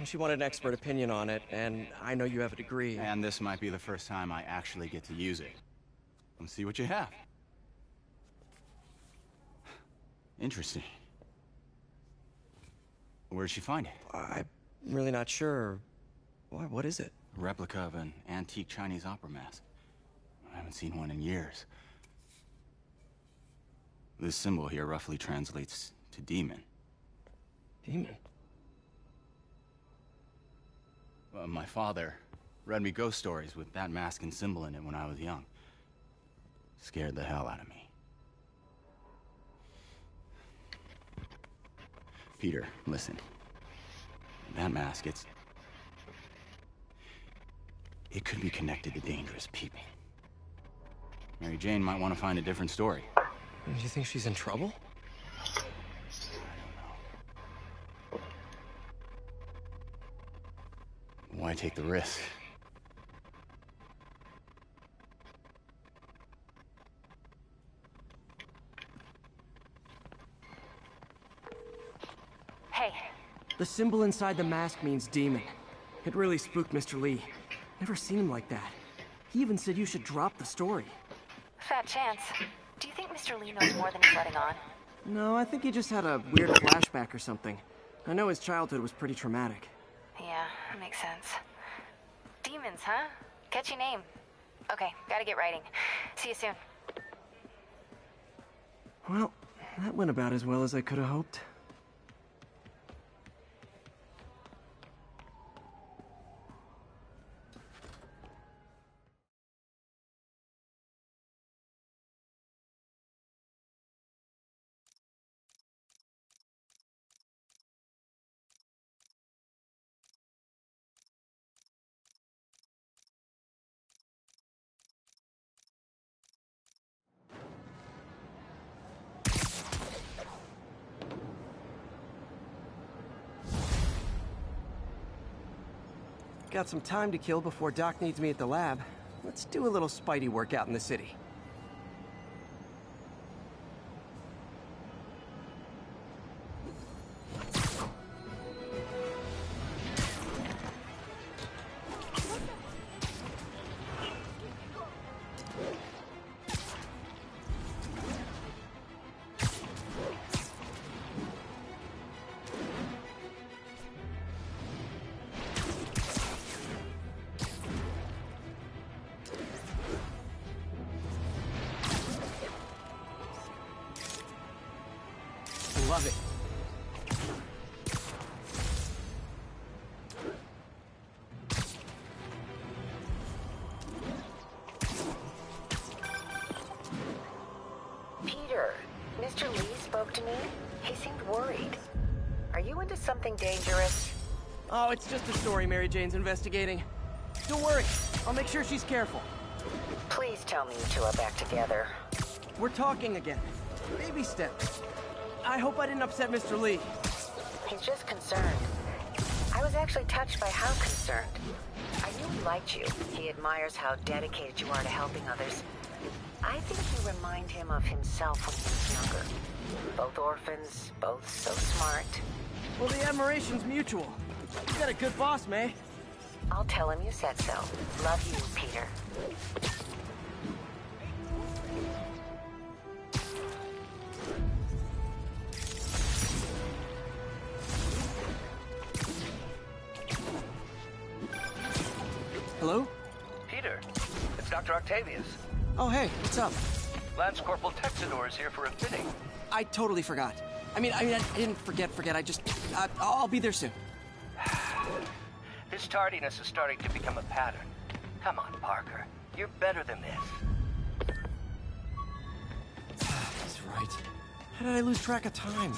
She wanted an expert opinion on it, and I know you have a degree. And this might be the first time I actually get to use it. Let's see what you have. Interesting. Where'd she find it? I'm really not sure. What is it? A replica of an antique Chinese opera mask. I haven't seen one in years. This symbol here roughly translates to demon. Demon? Well, my father read me ghost stories with that mask and symbol in it when I was young. Scared the hell out of me. Peter, listen. That mask, it could be connected to dangerous people. Mary Jane might want to find a different story. Do you think she's in trouble? I don't know. Why take the risk? Hey. The symbol inside the mask means demon. It really spooked Mr. Lee. Never seen him like that. He even said you should drop the story. Fat chance. Do you think Mr. Lee knows more than he's letting on? No, I think he just had a weird flashback or something. I know his childhood was pretty traumatic. Yeah, that makes sense. Demons, huh? Catchy name. Okay, gotta get writing. See you soon. Well, that went about as well as I could have hoped. Got some time to kill before Doc needs me at the lab. Let's do a little Spidey workout in the city. Love it. Peter, Mr. Lee spoke to me. He seemed worried. Are you into something dangerous? Oh, it's just a story Mary Jane's investigating. Don't worry, I'll make sure she's careful. Please tell me you two are back together. We're talking again. Baby steps. I hope I didn't upset Mr. Lee. He's just concerned. I was actually touched by how concerned. I knew he liked you. He admires how dedicated you are to helping others. I think you remind him of himself when he was younger. Both orphans, both so smart. Well, the admiration's mutual. You got a good boss, May. I'll tell him you said so. Love you, Peter. Hello? Peter, it's Dr. Octavius. Oh, hey, what's up? Lance Corporal Texidor is here for a fitting. I totally forgot. I didn't forget. I just, I'll be there soon. This tardiness is starting to become a pattern. Come on, Parker. You're better than this. He's right. How did I lose track of time?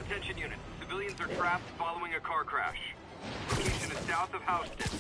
Attention unit. Civilians are trapped following a car crash. Location is south of Houston.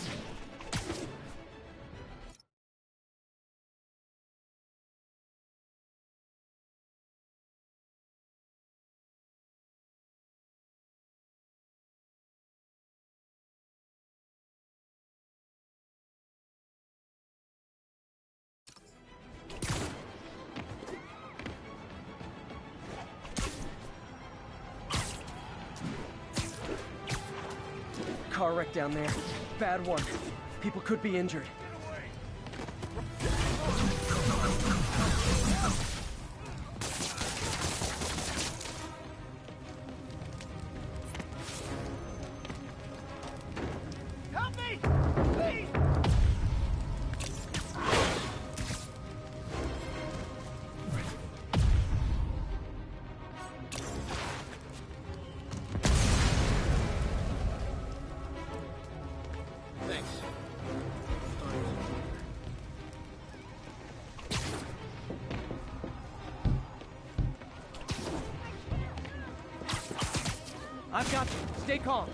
Car wreck down there. Bad one. People could be injured. Help me! Please! Thanks. I've got you. Stay calm.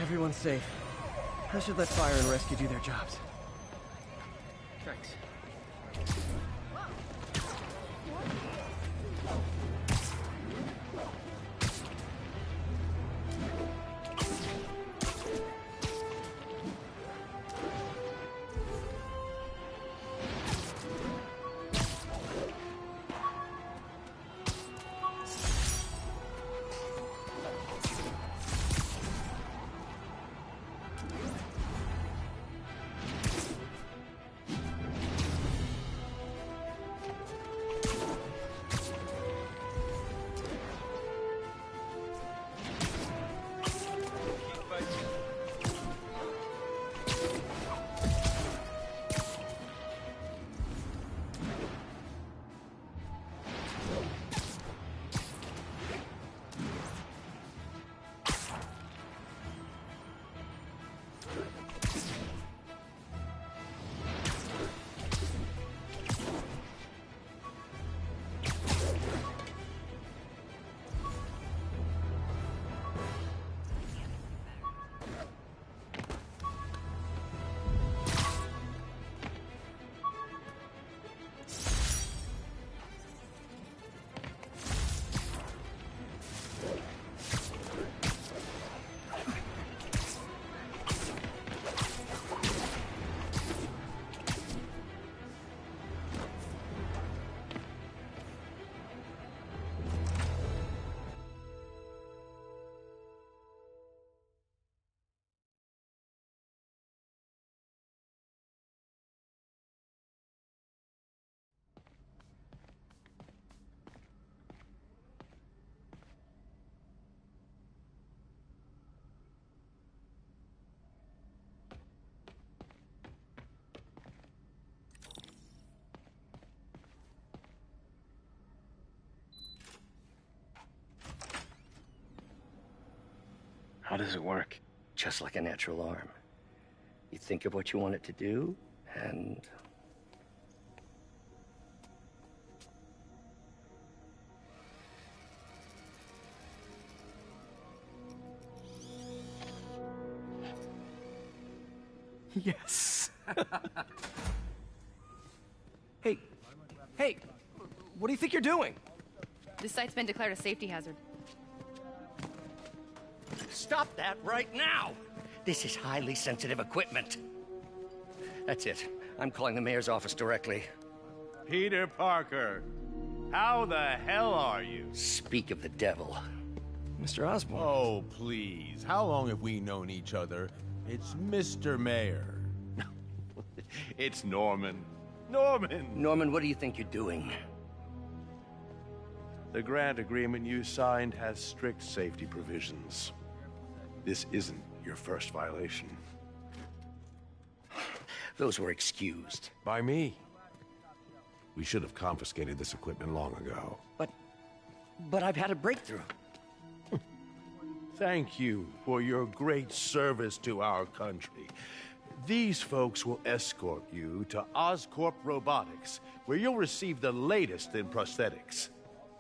Everyone's safe. I should let fire and rescue do their jobs. Thanks. How does it work? Just like a natural arm. You think of what you want it to do, and... Yes. Hey, What do you think you're doing? This site's been declared a safety hazard. Stop that right now! This is highly sensitive equipment. That's it. I'm calling the mayor's office directly. Peter Parker, how the hell are you? Speak of the devil. Mr. Osborn. Oh, please. How long have we known each other? It's Mr. Mayor. It's Norman. Norman! Norman, what do you think you're doing? The grant agreement you signed has strict safety provisions. This isn't your first violation. Those were excused. By me. We should have confiscated this equipment long ago. But I've had a breakthrough. Thank you for your great service to our country. These folks will escort you to Oscorp Robotics, where you'll receive the latest in prosthetics.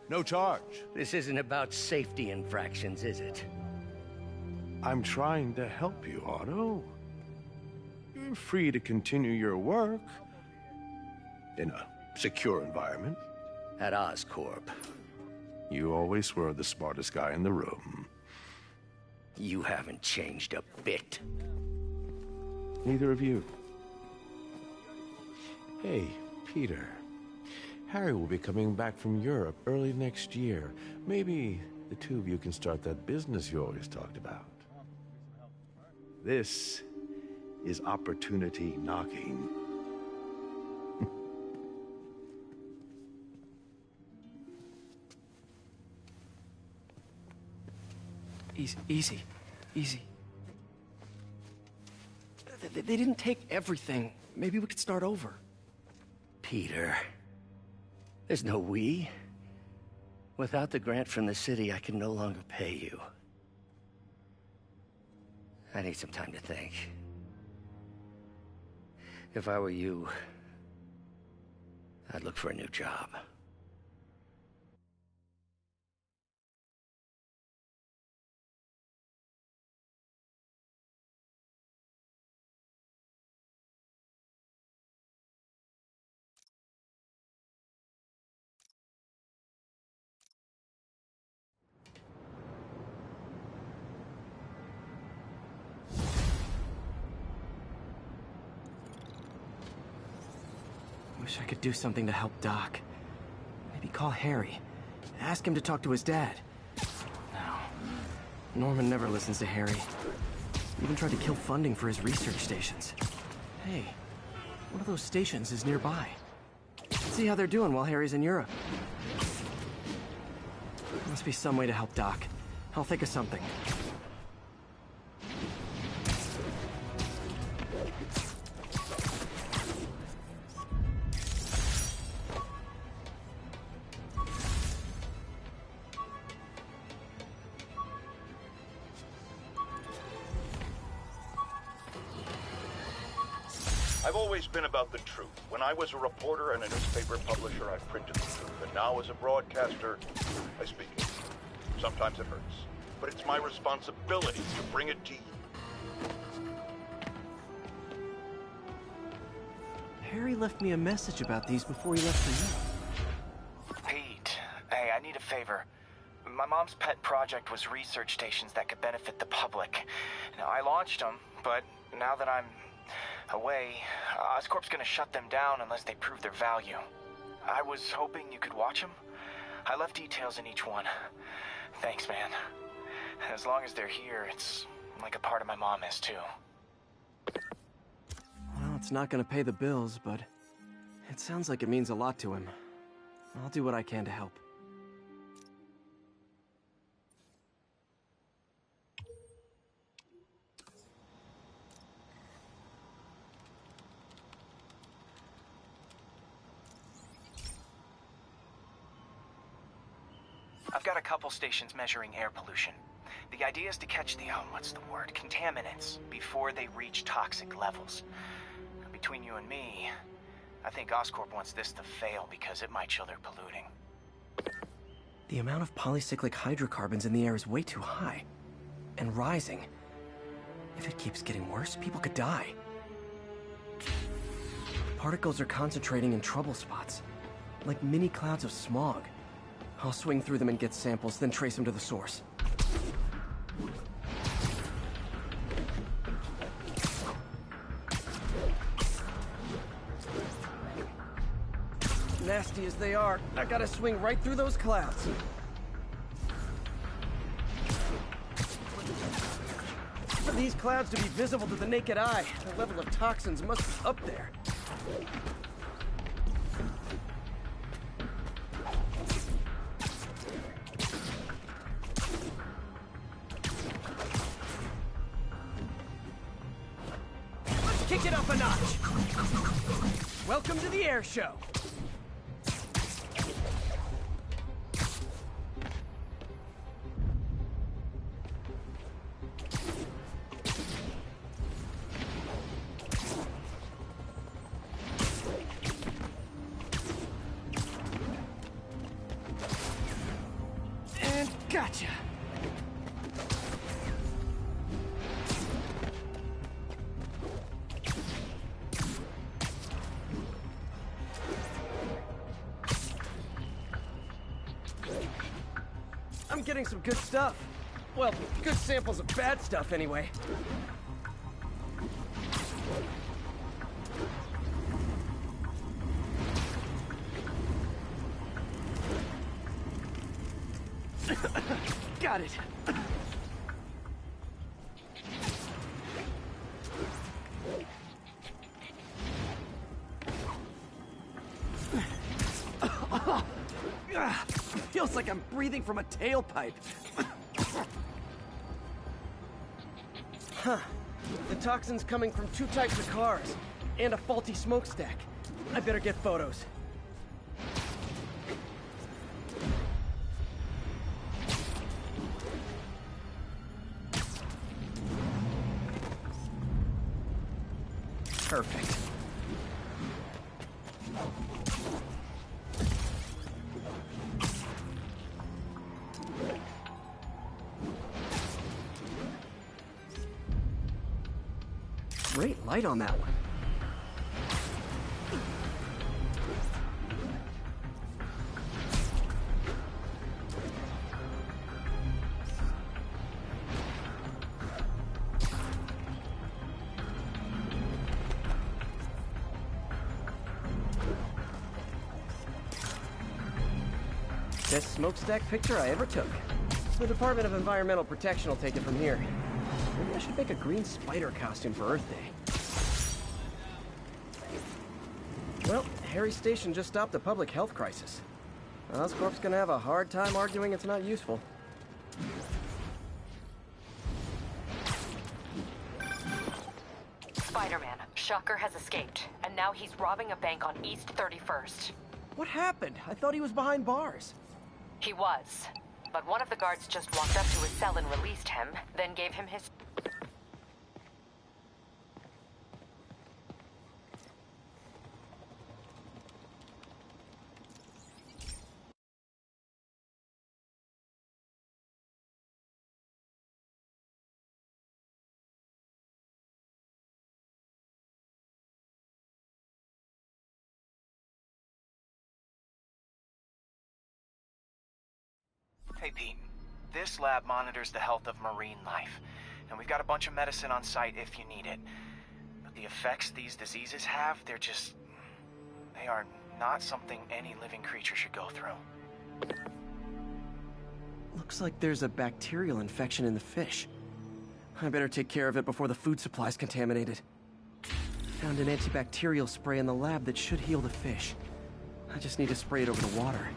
No charge. This isn't about safety infractions, is it? I'm trying to help you, Otto. You're free to continue your work in a secure environment. At Oscorp. You always were the smartest guy in the room. You haven't changed a bit. Neither of you. Hey, Peter. Harry will be coming back from Europe early next year. Maybe the two of you can start that business you always talked about. This is opportunity knocking. Easy. They didn't take everything. Maybe we could start over. Peter, there's no we. Without the grant from the city, I can no longer pay you. I need some time to think. If I were you, I'd look for a new job. Wish I could do something to help Doc. Maybe call Harry. Ask him to talk to his dad. No. Norman never listens to Harry. Even tried to kill funding for his research stations. Hey, one of those stations is nearby. Let's see how they're doing while Harry's in Europe. There must be some way to help Doc. I'll think of something. I've always been about the truth. When I was a reporter and a newspaper publisher, I printed the truth. And now as a broadcaster, I speak it. Sometimes it hurts. But it's my responsibility to bring it to you. Harry left me a message about these before he left for you. Pete, hey, I need a favor. My mom's pet project was research stations that could benefit the public. Now, I launched them, but now that I'm away, Oscorp's gonna shut them down unless they prove their value. I was hoping you could watch them. I left details in each one. Thanks, man. As long as they're here, it's like a part of my mom is too. Well, it's not gonna pay the bills, but it sounds like it means a lot to him. I'll do what I can to help. I've got a couple stations measuring air pollution. The idea is to catch the, contaminants before they reach toxic levels. Between you and me, I think Oscorp wants this to fail because it might show they're polluting. The amount of polycyclic hydrocarbons in the air is way too high. And rising. If it keeps getting worse, people could die. Particles are concentrating in trouble spots. like mini clouds of smog. I'll swing through them and get samples, then trace them to the source. Nasty as they are, I gotta swing right through those clouds. For these clouds to be visible to the naked eye, the level of toxins must be up there. Let's kick it up a notch. Welcome to the air show. Gotcha. I'm getting some good stuff. Well, good samples of bad stuff anyway. Got it. Feels like I'm breathing from a tailpipe. Huh. The toxin's coming from 2 types of cars, and a faulty smokestack. I better get photos. Perfect. Great light on that one. Best smokestack picture I ever took. The Department of Environmental Protection will take it from here. Maybe I should make a green spider costume for Earth Day. Well, Harry Station just stopped a public health crisis. Oscorp's gonna have a hard time arguing it's not useful. Spider-Man, Shocker has escaped, and now he's robbing a bank on East 31st. What happened? I thought he was behind bars. He was, but one of the guards just walked up to his cell and released him, then gave him his... Hey, Pete. This lab monitors the health of marine life, and we've got a bunch of medicine on site if you need it. But the effects these diseases have, they are not something any living creature should go through. Looks like there's a bacterial infection in the fish. I better take care of it before the food supply's contaminated. Found an antibacterial spray in the lab that should heal the fish. I just need to spray it over the water.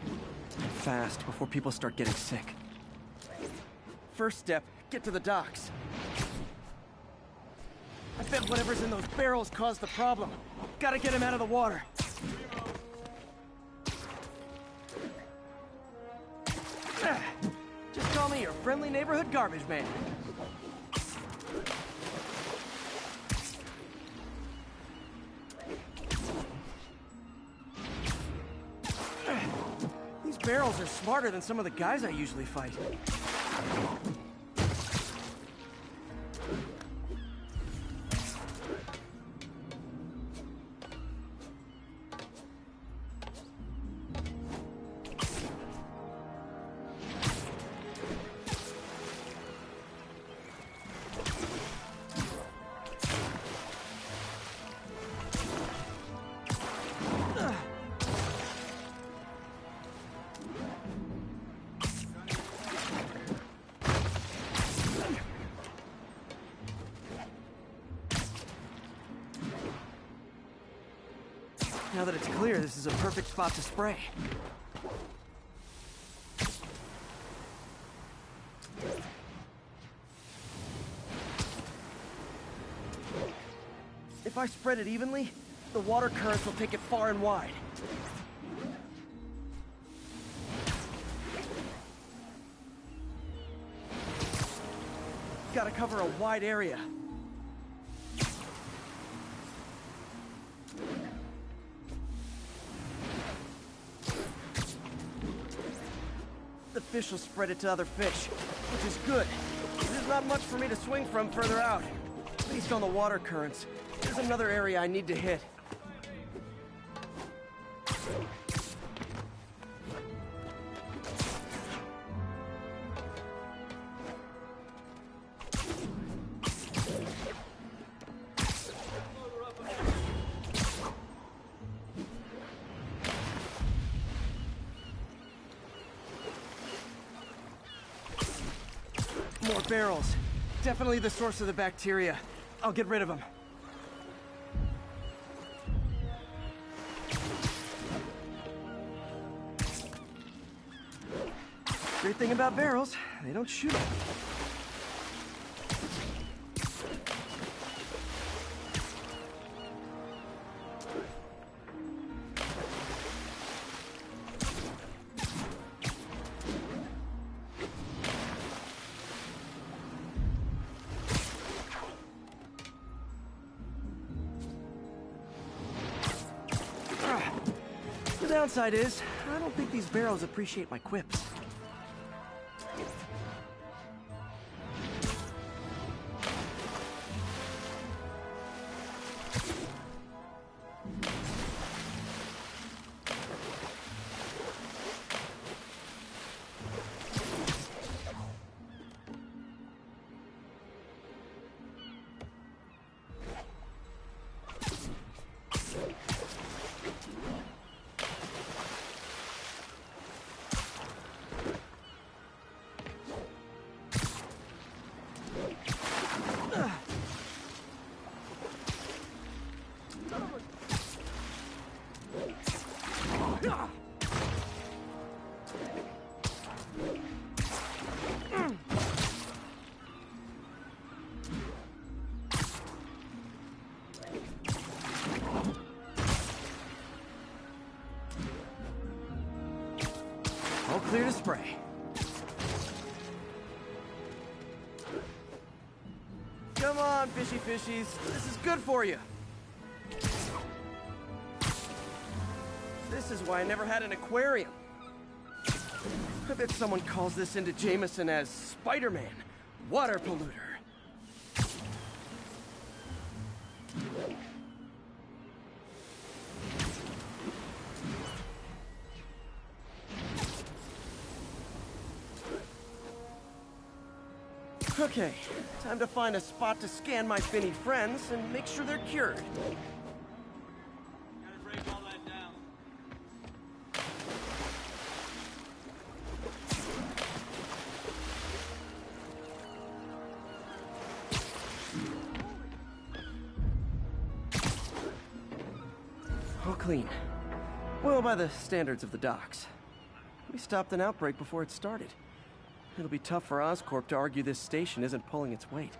And fast, before people start getting sick. First step, get to the docks. I bet whatever's in those barrels caused the problem. Gotta get him out of the water. Just call me your friendly neighborhood garbage man. These barrels are smarter than some of the guys I usually fight. Now that it's clear, this is a perfect spot to spray. If I spread it evenly, the water currents will take it far and wide. Gotta cover a wide area. The fish will spread it to other fish, which is good. There's not much for me to swing from further out. Based on the water currents, there's another area I need to hit. More barrels. Definitely the source of the bacteria. I'll get rid of them. Great thing about barrels, they don't shoot them. The downside is, I don't think these barrels appreciate my quips. All clear to spray. Come on, fishy fishies. This is good for you. This is why I never had an aquarium. I bet someone calls this into Jameson as Spider-Man, water polluter. Okay, time to find a spot to scan my finny friends and make sure they're cured. All clean. Well, by the standards of the docks. We stopped an outbreak before it started. It'll be tough for Oscorp to argue this station isn't pulling its weight.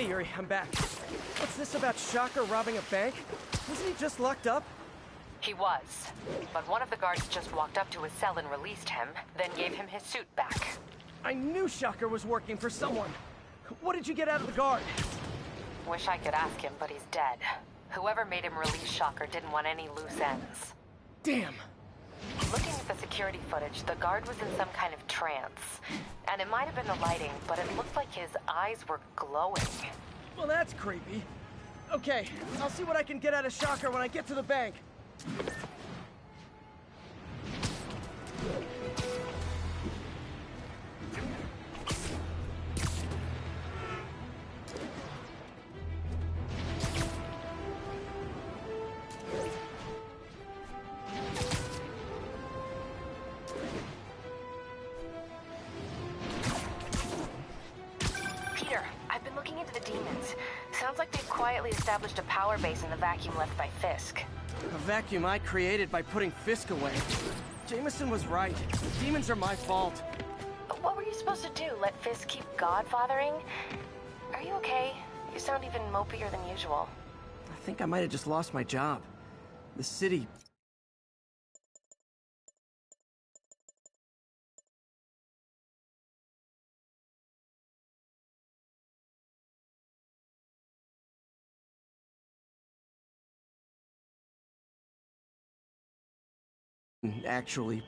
Hey, Yuri, I'm back. What's this about Shocker robbing a bank? Wasn't he just locked up? He was. But one of the guards just walked up to his cell and released him, then gave him his suit back. I knew Shocker was working for someone. What did you get out of the guard? Wish I could ask him, but he's dead. Whoever made him release Shocker didn't want any loose ends. Damn. Looking at the security footage, the guard was in some kind of trance. And it might have been the lighting, but it looked like his eyes were glowing. Well, that's creepy. Okay, I'll see what I can get out of Shocker when I get to the bank. Peter, I've been looking into the demons. Sounds like they've quietly established a power base in the vacuum left by Fisk. A vacuum I created by putting Fisk away. Jameson was right. Demons are my fault. What were you supposed to do? Let Fisk keep godfathering? Are you okay? You sound even mopier than usual. I think I might have just lost my job. The city... actually